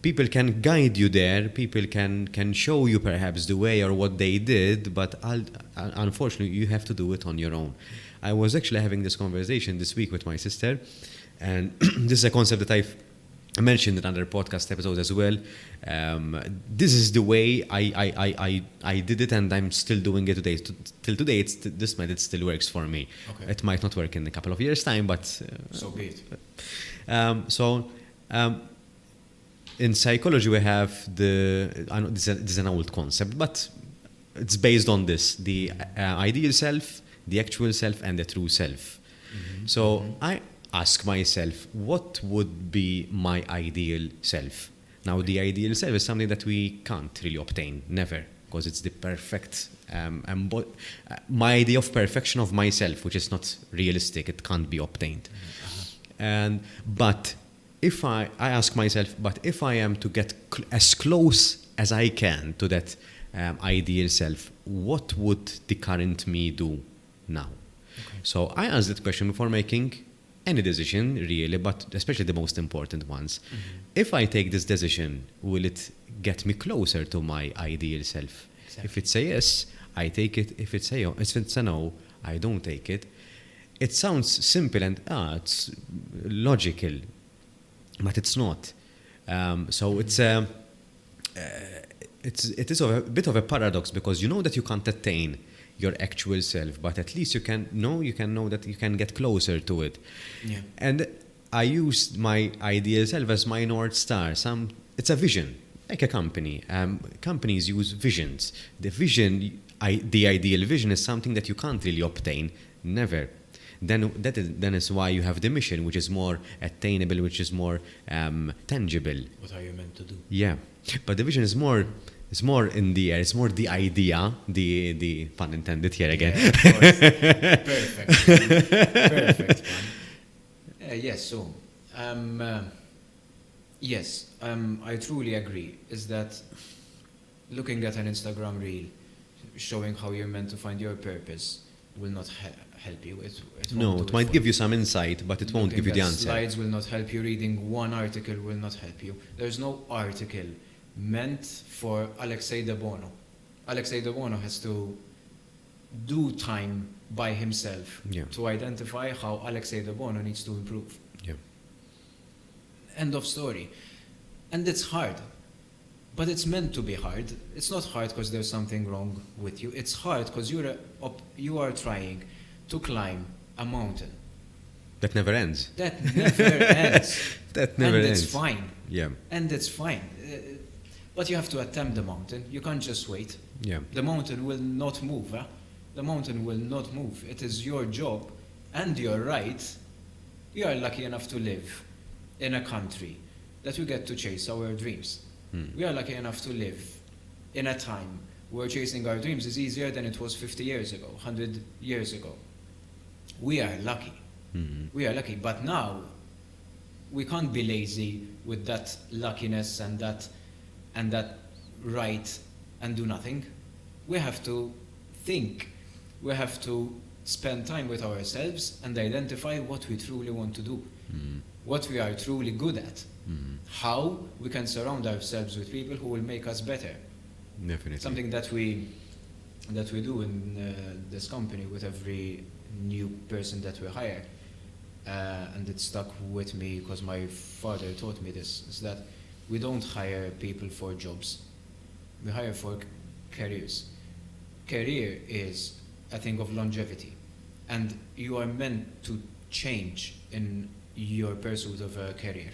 People can guide you there. People can show you perhaps the way or what they did, but unfortunately, you have to do it on your own. I was actually having this conversation this week with my sister, and this is a concept that I've mentioned in another podcast episode as well. This is the way I did it, and I'm still doing it today. Till today, this method still works for me. Okay. It might not work in a couple of years' time, but so be it. In psychology, we have I know this is an old concept, but it's based on this: the ideal self, the actual self, and the true self. Mm-hmm. So I ask myself, what would be my ideal self? Now, the ideal self is something that we can't really obtain, never, because it's the perfect, my idea of perfection of myself, which is not realistic, it can't be obtained. But if I ask myself, but if I am to get as close as I can to that ideal self, what would the current me do now? Okay. So I asked that question before making any decision, really, but especially the most important ones. Mm-hmm. If I take this decision, will it get me closer to my ideal self? Exactly. If it's a yes, I take it. If it's a no, I don't take it. It sounds simple and it's logical, but it's not. So it is a bit of a paradox, because you know that you can't attain your actual self, but at least you can know that you can get closer to it. Yeah. And I used my ideal self as my North Star. It's a vision, like a company. Companies use visions. The ideal vision is something that you can't really obtain, never. Then is why you have the mission, which is more attainable, which is more tangible. What are you meant to do? Yeah, but the vision is more. It's more in the air. It's more the idea. The pun intended here again. Yeah, of course. Perfect. Yes. So, yes. I truly agree. Is that looking at an Instagram reel, showing how you're meant to find your purpose, will not help you. It might give you some insight, but it won't give you the answer. Slides will not help you. Reading one article will not help you. There's no article meant for Alexei De Bono. Alexei De Bono has to do time by himself to identify how Alexei De Bono needs to improve. Yeah. End of story. And it's hard. But it's meant to be hard. It's not hard because there's something wrong with you. It's hard because you are trying to climb a mountain. That never ends. That never ends. That never ends. And it's fine. Yeah. And it's fine. But you have to attempt the mountain. You can't just wait. Yeah. The mountain will not move. The mountain will not move. It is your job and you're right, you are lucky enough to live in a country that we get to chase our dreams. We are lucky enough to live in a time where chasing our dreams is easier than it was 50 years ago, 100 years ago. We are lucky. We are lucky. But now, we can't be lazy with that luckiness and that right and do nothing. We have to think. We have to spend time with ourselves and identify what we truly want to do, what we are truly good at, how we can surround ourselves with people who will make us better. Definitely. Something that we do in this company with every new person that we hire, and it stuck with me because my father taught me this, is that we don't hire people for jobs. We hire for careers. Career is a thing of longevity, and you are meant to change in your pursuit of a career,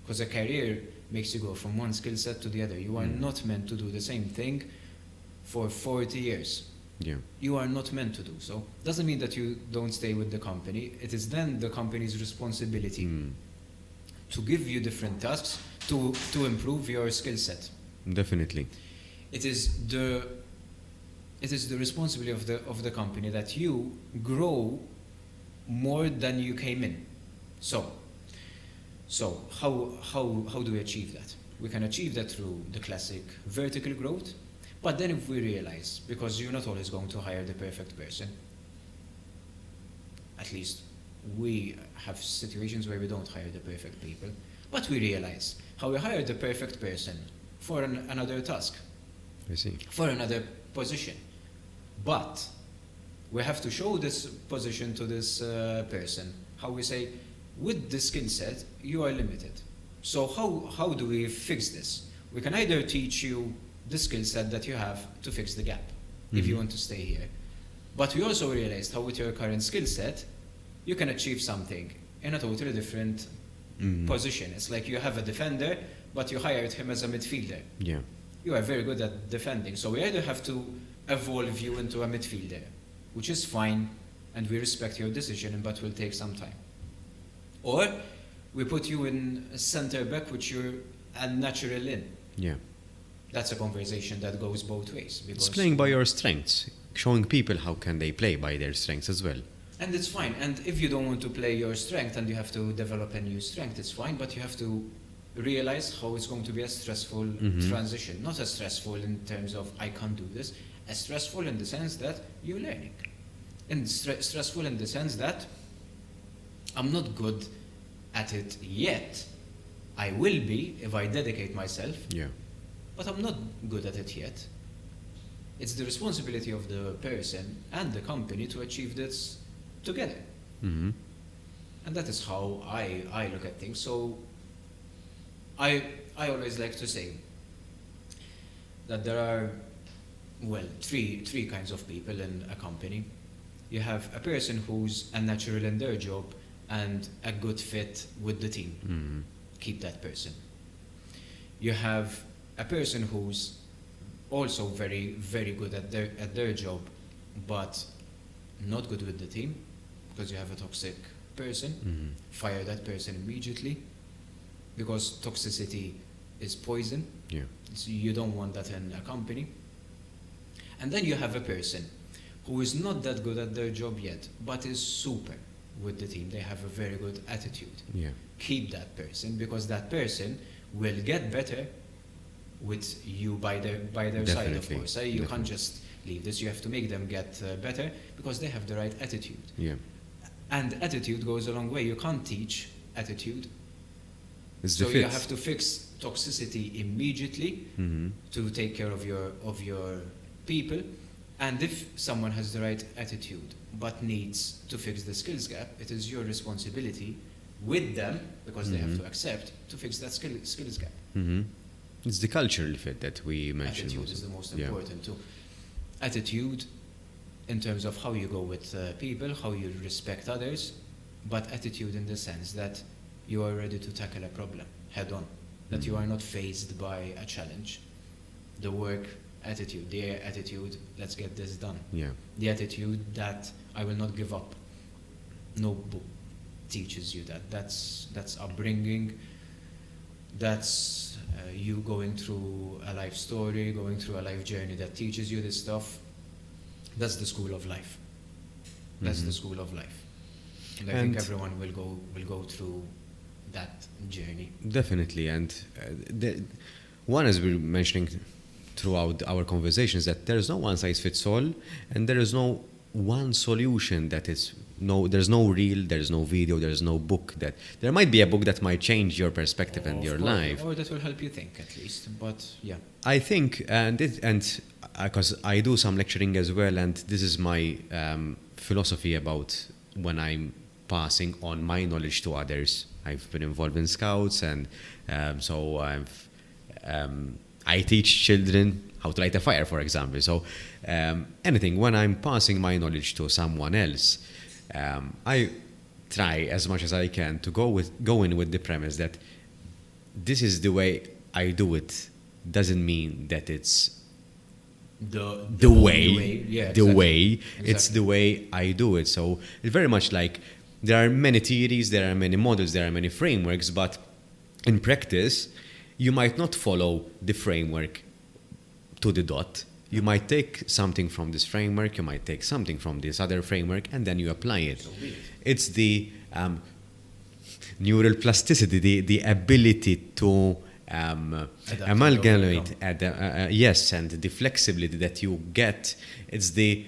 because a career makes you go from one skill set to the other. You are not meant to do the same thing for 40 years. Yeah. You are not meant to do so. Doesn't mean that you don't stay with the company. It is then the company's responsibility to give you different tasks to improve your skill set. Definitely. It is the responsibility of the company that you grow more than you came in. So how do we achieve that? We can achieve that through the classic vertical growth, but then if we realize, because you're not always going to hire the perfect person, at least we have situations where we don't hire the perfect people, but we realize how we hire the perfect person for another task, I see. for another position. But we have to show this position to this person, how we say, with the skill set, you are limited. So how do we fix this? We can either teach you the skill set that you have to fix the gap, if you want to stay here. But we also realized how with your current skill set, you can achieve something in a totally different position. It's like you have a defender, but you hired him as a midfielder. Yeah. You are very good at defending. So we either have to evolve you into a midfielder, which is fine, and we respect your decision, but will take some time. Or we put you in a center back, which you're unnatural in. Yeah. That's a conversation that goes both ways. It's playing by your strengths, showing people how can they play by their strengths as well. And it's fine. And if you don't want to play your strength and you have to develop a new strength, it's fine, but you have to realize how it's going to be a stressful transition. Not as stressful in terms of, I can't do this, as stressful in the sense that you're learning. And stressful in the sense that I'm not good at it yet. I will be if I dedicate myself. Yeah. But I'm not good at it yet. It's the responsibility of the person and the company to achieve this together. And that is how I look at things. So I always like to say that there are, well, three kinds of people in a company. You have a person who's a natural in their job and a good fit with the team. Keep that person. You have a person who's also very, very good at their job, but not good with the team, because you have a toxic person. Fire that person immediately, because toxicity is poison. Yeah. So you don't want that in a company. And then you have a person who is not that good at their job yet, but is super with the team. They have a very good attitude. Yeah. Keep that person, because that person will get better with you by their side, of course. You can't just leave this. You have to make them get better, because they have the right attitude. Yeah. And attitude goes a long way. You can't teach attitude. It's So the you fit. have to fix toxicity immediately to take care of your people. And if someone has the right attitude but needs to fix the skills gap, it is your responsibility with them, because they have to accept, to fix that skills gap. It's the cultural fit that we mentioned. Attitude also. is the most Yeah. important too. Attitude in terms of how you go with people, how you respect others, but attitude in the sense that you are ready to tackle a problem head on, that you are not fazed by a challenge. The work attitude, the attitude, let's get this done. Yeah. The attitude that I will not give up. No book teaches you that. That's upbringing. That's you going through a life story, going through a life journey that teaches you this stuff. That's the school of life. That's the school of life. And I think everyone will go through that journey. Definitely, and one, as we're mentioning throughout our conversations, that there is no one size fits all, and there is no one solution that is there's no reel, there's no video, there's no book. That there might be a book that might change your perspective and your life, or that will help you think at least. But yeah, I think, and because I do some lecturing as well, and this is my philosophy about when I'm passing on my knowledge to others. I've been involved in Scouts, and so I teach children how to light a fire, for example. So anything, when I'm passing my knowledge to someone else, I try as much as I can to go in with the premise that this is the way I do it. Doesn't mean that it's the way. Yeah, the exactly. way. It's the way I do it. So it's very much like there are many theories, there are many models, there are many frameworks, but in practice, you might not follow the framework to the dot. You might take something from this framework, you might take something from this other framework, and then you apply it. So weird. It's the neural plasticity, the ability to amalgamate, yes, and the flexibility that you get. It's the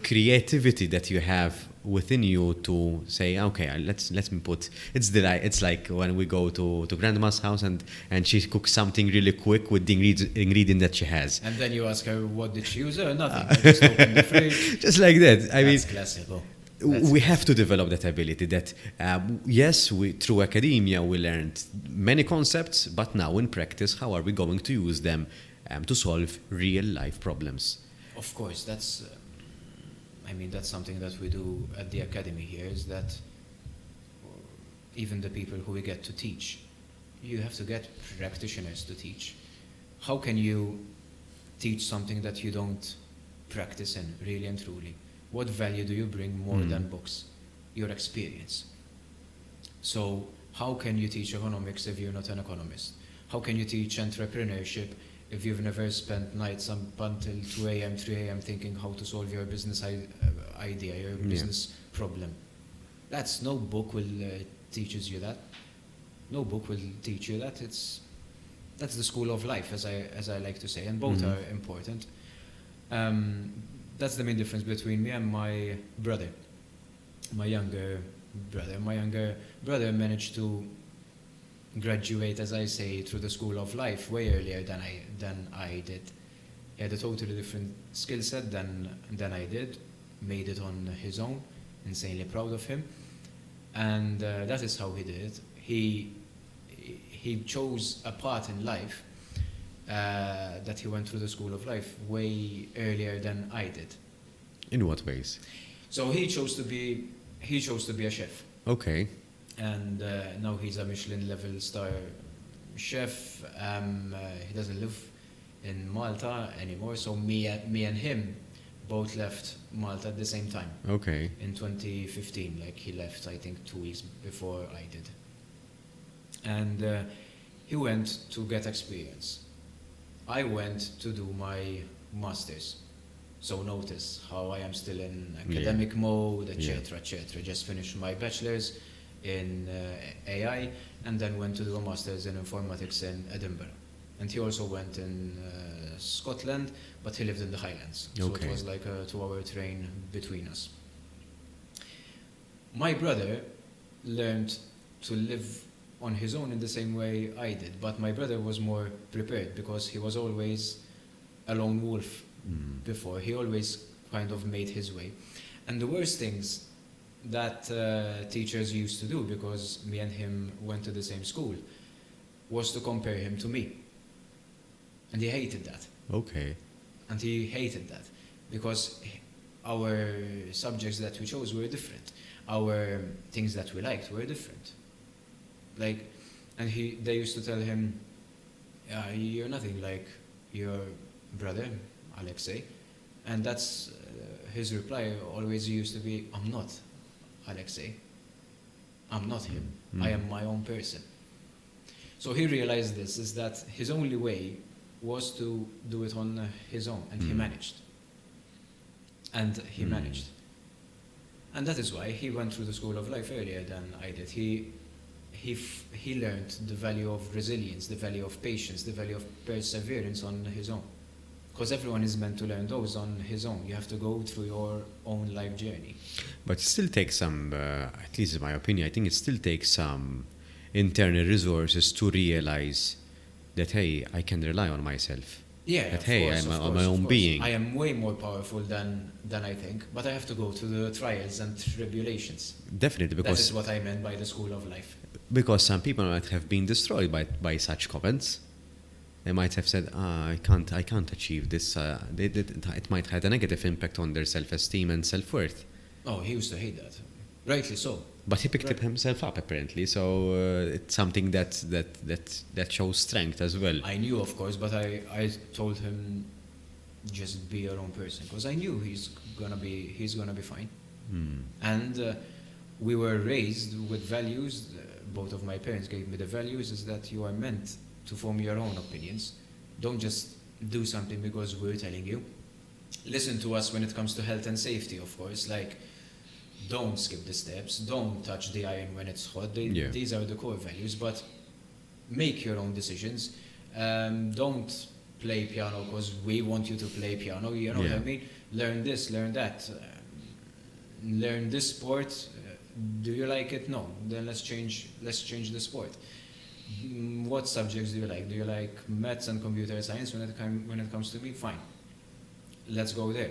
creativity that you have within you to say, okay, let's me put. It's like when we go to grandma's house and she cooks something really quick with the ingredient that she has. And then you ask her, what did she use? Nothing. I just opened the fridge. Just like that. I mean, That's classical. We have to develop that ability that, yes, through academia we learned many concepts, but now in practice, how are we going to use them to solve real life problems? Of course, that's something that we do at the academy here, is that even the people who we get to teach, you have to get practitioners to teach. How can you teach something that you don't practice in, really and truly? What value do you bring more than books? Your experience. So how can you teach economics if you're not an economist? How can you teach entrepreneurship if you've never spent nights up until 2 a.m., 3 a.m. thinking how to solve your business idea, your business problem? No book will teaches you that. No book will teach you that. That's the school of life, as I like to say, and both are important. That's the main difference between me and my brother, my younger brother. My younger brother managed to graduate, as I say, through the school of life way earlier than I did. He had a totally different skill set than I did, made it on his own, insanely proud of him. And that is how he did it. He chose a path in life that he went through the school of life way earlier than I did. In what ways? So he chose to be a chef. Okay. And now he's a Michelin level star chef. He doesn't live in Malta anymore. So me and him both left Malta at the same time. Okay. In 2015, like he left, I think 2 weeks before I did. And he went to get experience. I went to do my master's. So notice how I am still in academic mode, etc., etc. Just finished my bachelor's in AI, and then went to do a master's in informatics in Edinburgh. And he also went in Scotland, but he lived in the Highlands. So it was like a 2-hour train between us. My brother learned to live on his own in the same way I did, but my brother was more prepared because he was always a lone wolf before. He always kind of made his way. And the worst things that teachers used to do, because me and him went to the same school, was to compare him to me. And he hated that. Okay. And he hated that because our subjects that we chose were different. Our things that we liked were different. Like, and they used to tell him, you're nothing like your brother, Alexei. And that's his reply always used to be, I'm not. Alexei. I'm not him. I am my own person. So he realized this, is that his only way was to do it on his own, and he managed. And he managed. And that is why he went through the school of life earlier than I did. He learned the value of resilience, the value of patience, the value of perseverance on his own. Because everyone is meant to learn those on his own. You have to go through your own life journey. But it still takes some, at least in my opinion, I think it still takes some internal resources to realize that, hey, I can rely on myself. Yeah, that, of hey, course, I'm of my course, own of course. being. I am way more powerful than I think, but I have to go through the trials and tribulations. Definitely, That is because what I meant by the school of life. some people might have been destroyed by such comments. They might have said, I can't achieve this. It might have a negative impact on their self-esteem and self-worth. Oh, he used to hate that. Rightly so. But he picked himself up, apparently, so it's something that shows strength as well. I knew, of course, but I told him, just be your own person, because I knew he's gonna be fine. And we were raised with values. Both of my parents gave me the values, is that you are meant to form your own opinions. Don't just do something because we're telling you. Listen to us when it comes to health and safety, of course, like don't skip the steps, don't touch the iron when it's hot. These are the core values, but make your own decisions. Don't play piano because we want you to play piano, you know what I mean? Learn this, learn that. Learn this sport. Do you like it? No. Then let's change the sport. What subjects do you like? Do you like maths and computer science when it comes to me? Fine. Let's go there.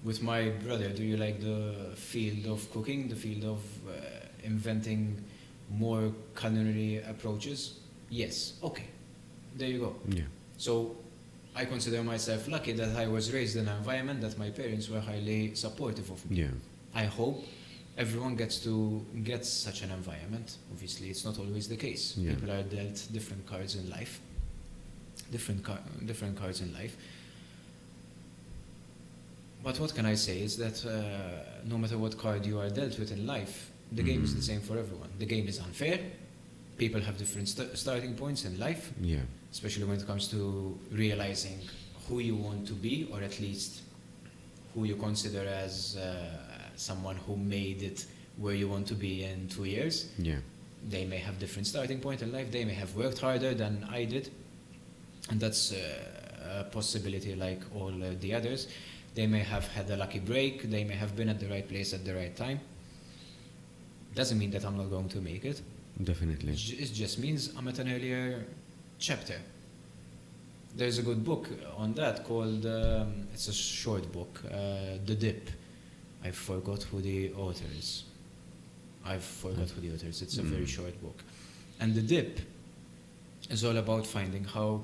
With my brother, do you like the field of cooking, the field of inventing more culinary approaches? Yes. Okay. There you go. Yeah. So I consider myself lucky that I was raised in an environment that my parents were highly supportive of me. Yeah. I hope everyone gets such an environment. Obviously, it's not always the case. Yeah. People are dealt different cards in life. Different cards in life. But what can I say is that no matter what card you are dealt with in life, the game is the same for everyone. The game is unfair. People have different starting points in life, especially when it comes to realizing who you want to be, or at least who you consider as someone who made it where you want to be in 2 years. Yeah. They may have different starting point in life. They may have worked harder than I did, and that's a possibility like all the others. They may have had a lucky break. They may have been at the right place at the right time. Doesn't mean that I'm not going to make it. Definitely. It just means I'm at an earlier chapter. There's a good book on that called, it's a short book, The Dip. I forgot who the author is. It's a very short book. And The Dip is all about finding how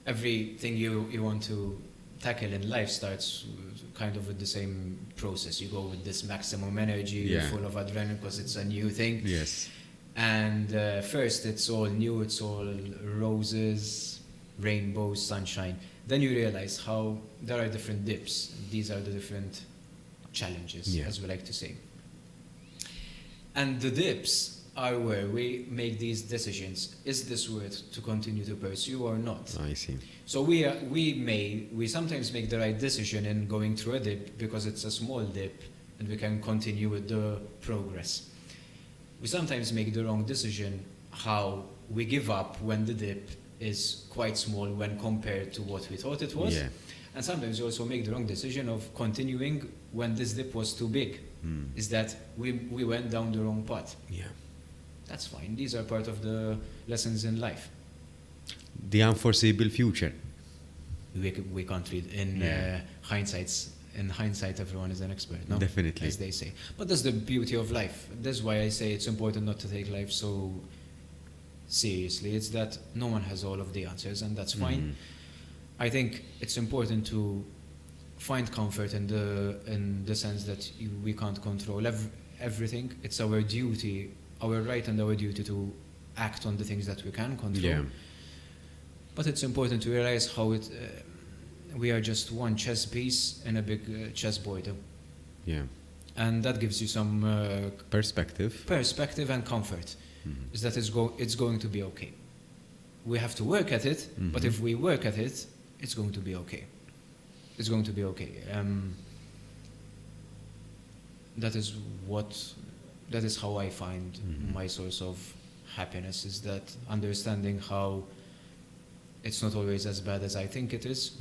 everything you want to tackle in life starts kind of with the same process. You go with this maximum energy, you're full of adrenaline because it's a new thing. Yes. And first it's all new, it's all roses, rainbows, sunshine. Then you realize how there are different dips. These are the different challenges, as we like to say. And the dips are where we make these decisions. Is this worth to continue to pursue or not? I see. So we sometimes make the right decision in going through a dip because it's a small dip and we can continue with the progress. We sometimes make the wrong decision how we give up when the dip is quite small when compared to what we thought it was. Yeah. And sometimes we also make the wrong decision of continuing when this dip was too big. Is that we went down the wrong path. Yeah. That's fine. These are part of the lessons in life. The unforeseeable future. We can't read in hindsight. In hindsight, everyone is an expert. No? Definitely. As they say. But that's the beauty of life. That's why I say it's important not to take life so seriously. It's that no one has all of the answers, and that's fine. I think it's important to find comfort in the sense that we can't control everything. It's our duty, our right and our duty to act on the things that we can control. Yeah. But it's important to realize how we are just one chess piece in a big chessboard. Yeah. And that gives you some Perspective. perspective and comfort, is that it's going to be okay. We have to work at it, but if we work at it, it's going to be okay. It's going to be okay. That is how I find my source of happiness, is that understanding how it's not always as bad as I think it is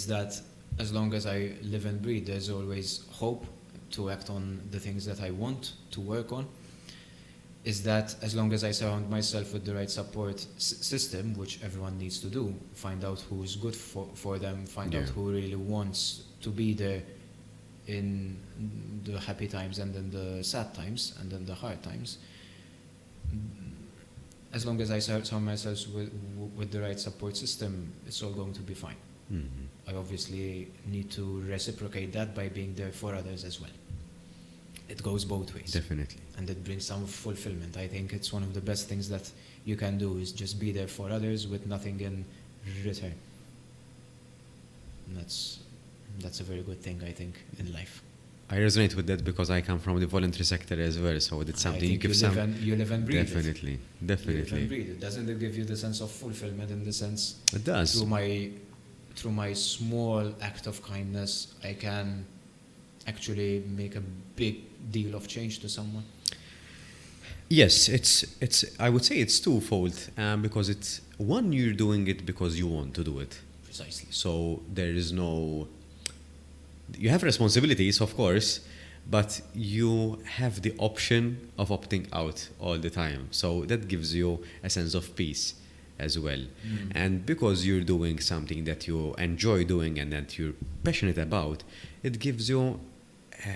that as long as I live and breathe, there's always hope to act on the things that I want to work on. Is that as long as I surround myself with the right support system, which everyone needs to do, find out who's good for them, find out who really wants to be there in the happy times and in the sad times and in the hard times. As long as I surround myself with the right support system, it's all going to be fine. I obviously need to reciprocate that by being there for others as well. It goes both ways. Definitely. And it brings some fulfillment. I think it's one of the best things that you can do, is just be there for others with nothing in return. And that's a very good thing, I think, in life. I resonate with that because I come from the voluntary sector as well, so it's something you give some... You live and breathe Definitely, it. definitely. You live and breathe it. Doesn't it give you the sense of fulfillment, in the sense... It does. Through my small act of kindness, I can actually make a big deal of change to someone? Yes, it's. I would say it's twofold, because it's one, you're doing it because you want to do it. Precisely. So there is no. You have responsibilities, of course, but you have the option of opting out all the time. So that gives you a sense of peace as well. And because you're doing something that you enjoy doing and that you're passionate about, it gives you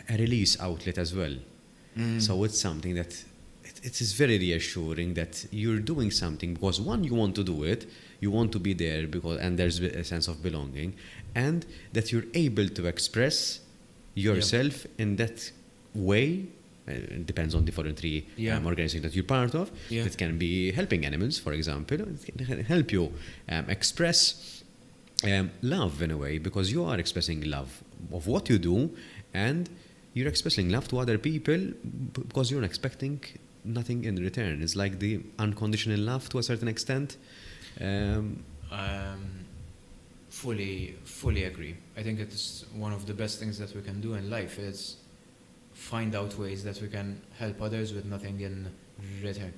a release outlet as well. So it's something that it is very reassuring that you're doing something because, one, you want to do it, you want to be there, and there's a sense of belonging, and that you're able to express yourself in that way. It depends on the voluntary organization that you're part of. It can be helping animals, for example. It can help you express love in a way, because you are expressing love of what you do, and you're expressing love to other people because you're not expecting nothing in return. It's like the unconditional love to a certain extent. Fully agree. I think it's one of the best things that we can do in life, is find out ways that we can help others with nothing in return.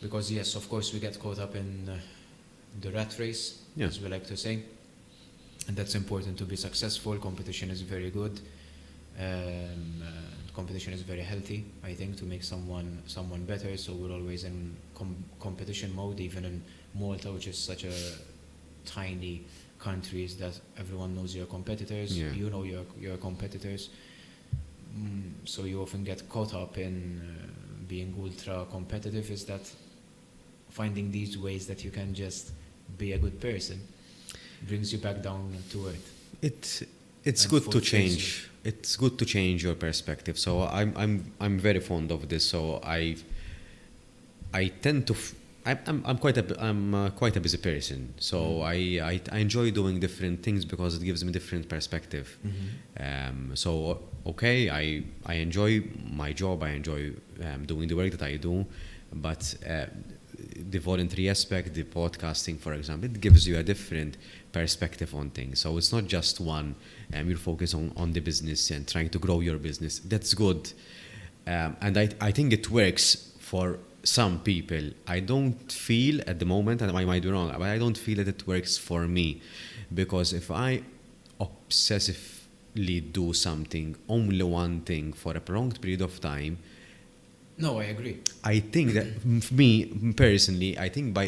Because yes, of course, we get caught up in the rat race, as we like to say, and that's important to be successful. Competition is very good. Competition is very healthy, I think, to make someone better. So we're always in competition mode, even in Malta, which is such a tiny country, is that everyone knows your competitors. You know your competitors. So you often get caught up in being ultra competitive, is that finding these ways that you can just be a good person brings you back down to earth. It's good to change. It's good to change your perspective. So I'm very fond of this. So I tend to. I'm quite a busy person. So I enjoy doing different things because it gives me different perspective. So okay, I enjoy my job. I enjoy doing the work that I do, but the voluntary aspect, the podcasting, for example, it gives you a different perspective on things. So it's not just one. You're focused on the business and trying to grow your business. That's good, and I think it works for some people. I don't feel at the moment, and I might be wrong, but I don't feel that it works for me, because if I obsessively do something, only one thing for a prolonged period of time. No, I agree. I think that me personally, I think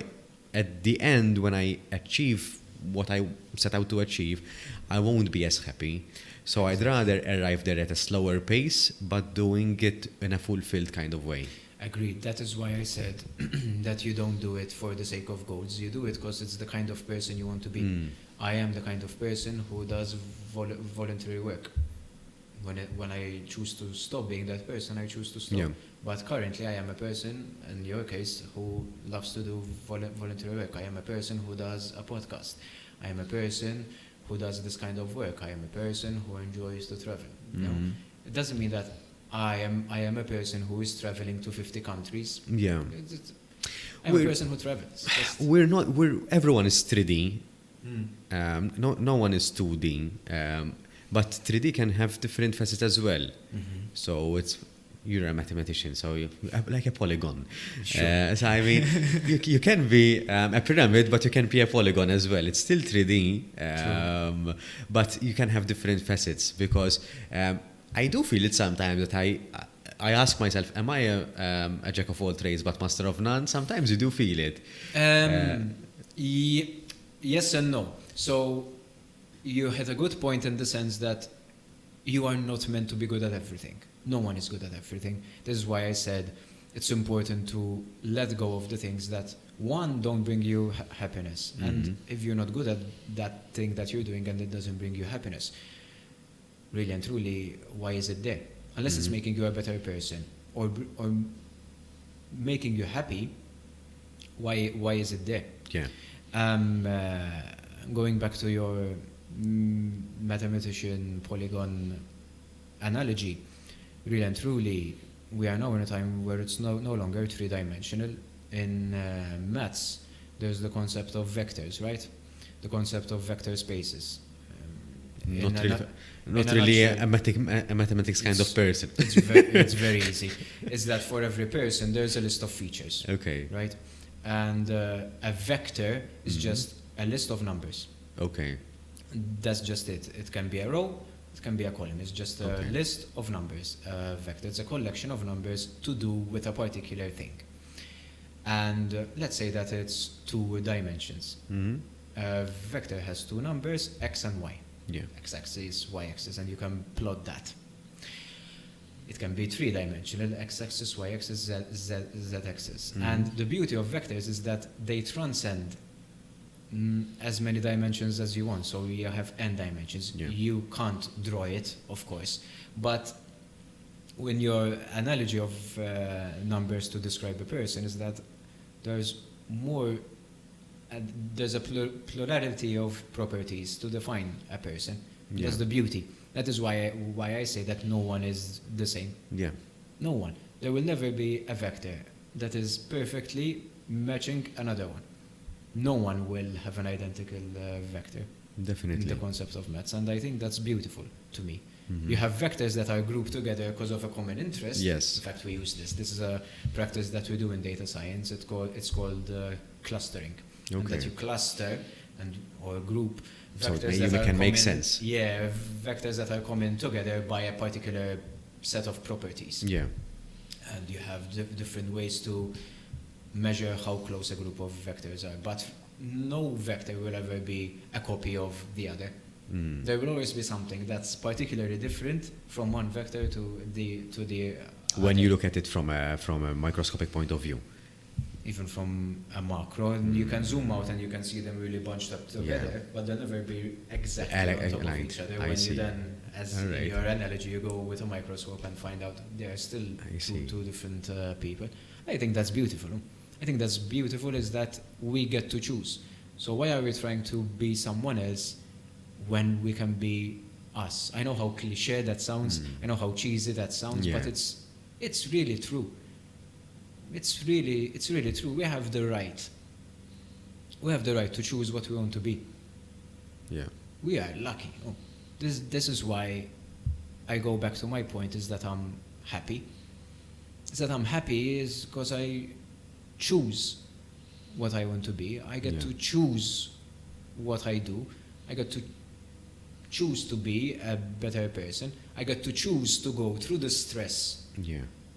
at the end, when I achieve what I set out to achieve, I won't be as happy. So I'd rather arrive there at a slower pace, but doing it in a fulfilled kind of way. Agreed. That is why I said that you don't do it for the sake of goals. You do it because it's the kind of person you want to be. I am the kind of person who does voluntary work. When I choose to stop being that person, I choose to stop. But currently, I am a person, in your case, who loves to do voluntary work. I am a person who does a podcast. I am a person who does this kind of work. I am a person who enjoys to travel. You know? It doesn't mean that I am a person who is traveling to 50 countries. Yeah. I'm a person who travels. Everyone is 3D. Mm. No one is 2D. But 3D can have different facets as well. Mm-hmm. So you're a mathematician, so you're like a polygon. Sure. So I mean, you can be a pyramid, but you can be a polygon as well. It's still 3D, but you can have different facets because I do feel it sometimes that I ask myself, am I a jack of all trades but master of none? Sometimes you do feel it. Yes and no. So you had a good point in the sense that you are not meant to be good at everything. No one is good at everything. This is why I said it's important to let go of the things that, one, don't bring you happiness. Mm-hmm. And if you're not good at that thing that you're doing and it doesn't bring you happiness, really and truly, why is it there? Unless it's making you a better person or making you happy, why is it there? Yeah. Going back to your mathematician polygon analogy, really and truly, we are now in a time where it's no longer three-dimensional. In maths, there's the concept of vectors, right? The concept of vector spaces. Not really a mathematics kind of person. It's very easy. It's that for every person, there's a list of features. Okay. Right? And a vector is just a list of numbers. Okay. That's just it. It can be a row, it can be a column. It's just a list of numbers. A vector, it's a collection of numbers to do with a particular thing. And let's say that it's 2 dimensions. A vector has 2 numbers, x and y. Yeah. X-axis, y-axis, and you can plot that. It can be 3-dimensional, x-axis, y-axis, z-axis. And the beauty of vectors is that they transcend as many dimensions as you want. So you have n dimensions. Yeah. You can't draw it, of course. But when your analogy of numbers to describe a person is that there's more, there's a plurality of properties to define a person. Yeah. That's the beauty. That is why I say that no one is the same. Yeah. No one. There will never be a vector that is perfectly matching another one. No one will have an identical vector. Definitely. In the concept of maths, and I think that's beautiful to me. Mm-hmm. You have vectors that are grouped together because of a common interest. Yes. In fact, we use this. This is a practice that we do in data science. It's called clustering. Okay. And that you cluster or group vectors so that can make sense. Yeah, vectors that are common together by a particular set of properties. Yeah. And you have different ways to measure how close a group of vectors are. But no vector will ever be a copy of the other. There will always be something that's particularly different from one vector to the when you look at it from a microscopic point of view. Even from a macro, and you can zoom out and you can see them really bunched up together, but they'll never be exactly on top of each other. When you then, as in your analogy, you go with a microscope and find out they are still two different people. I think that's beautiful. I think that's beautiful is that we get to choose. So why are we trying to be someone else when we can be us? I know how cliche that sounds. I know how cheesy that sounds, but it's really true. It's really true. We have the right. We have the right to choose what we want to be. Yeah. We are lucky. This is why I go back to my point is that I'm happy. Is that I'm happy is because I choose what I want to be. I get to choose what I do. I get to choose to be a better person. I get to choose to go through the stress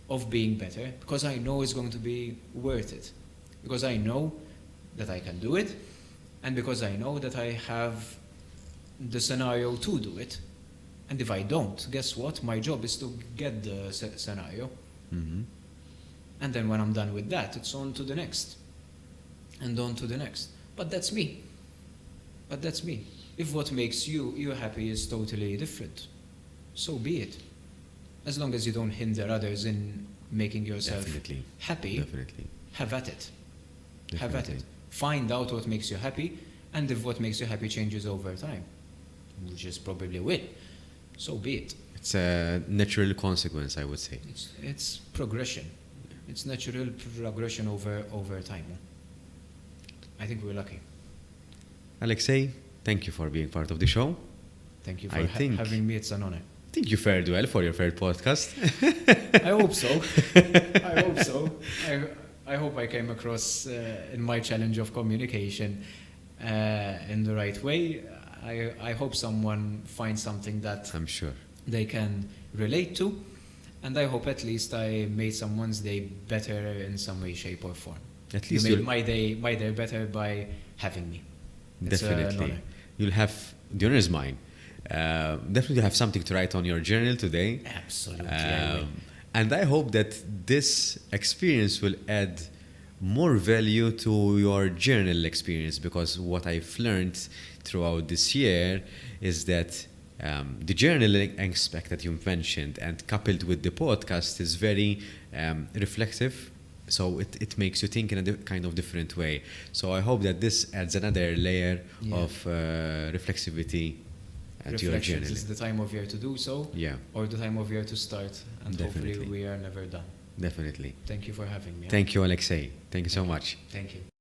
of being better because I know it's going to be worth it. Because I know that I can do it, and because I know that I have the scenario to do it. And if I don't, guess what? My job is to get the scenario. And then when I'm done with that, it's on to the next. And on to the next. But that's me. If what makes you happy is totally different, so be it. As long as you don't hinder others in making yourself happy, have at it. Have at it. Find out what makes you happy, and if what makes you happy changes over time, which is probably will, so be it. It's a natural consequence, I would say. It's progression. It's natural progression over time. I think we're lucky. Alexei, thank you for being part of the show. Thank you for I think- having me. It's an honor. I think you fared well for your third podcast. I hope so. I hope so. I hope I came across in my challenge of communication in the right way. I hope someone finds something that I'm sure. they can relate to, and I hope at least I made someone's day better in some way, shape, or form. At You least made you'll, my day better by having me. It's an definitely. honor. You'll have, the honor is mine. Definitely have something to write on your journal today. Absolutely. I will. And I hope that this experience will add more value to your journal experience, because what I've learned throughout this year is that the journaling aspect that you mentioned and coupled with the podcast is very reflective. So it makes you think in a kind of different way. So I hope that this adds another layer Yeah. of reflexivity to your Reflections journaling. is the time of year to do so, Yeah, or the time of year to start, and Definitely. hopefully we are never done. definitely. Thank you for having me. Thank you, Alexei. Thank you so much. Thank you.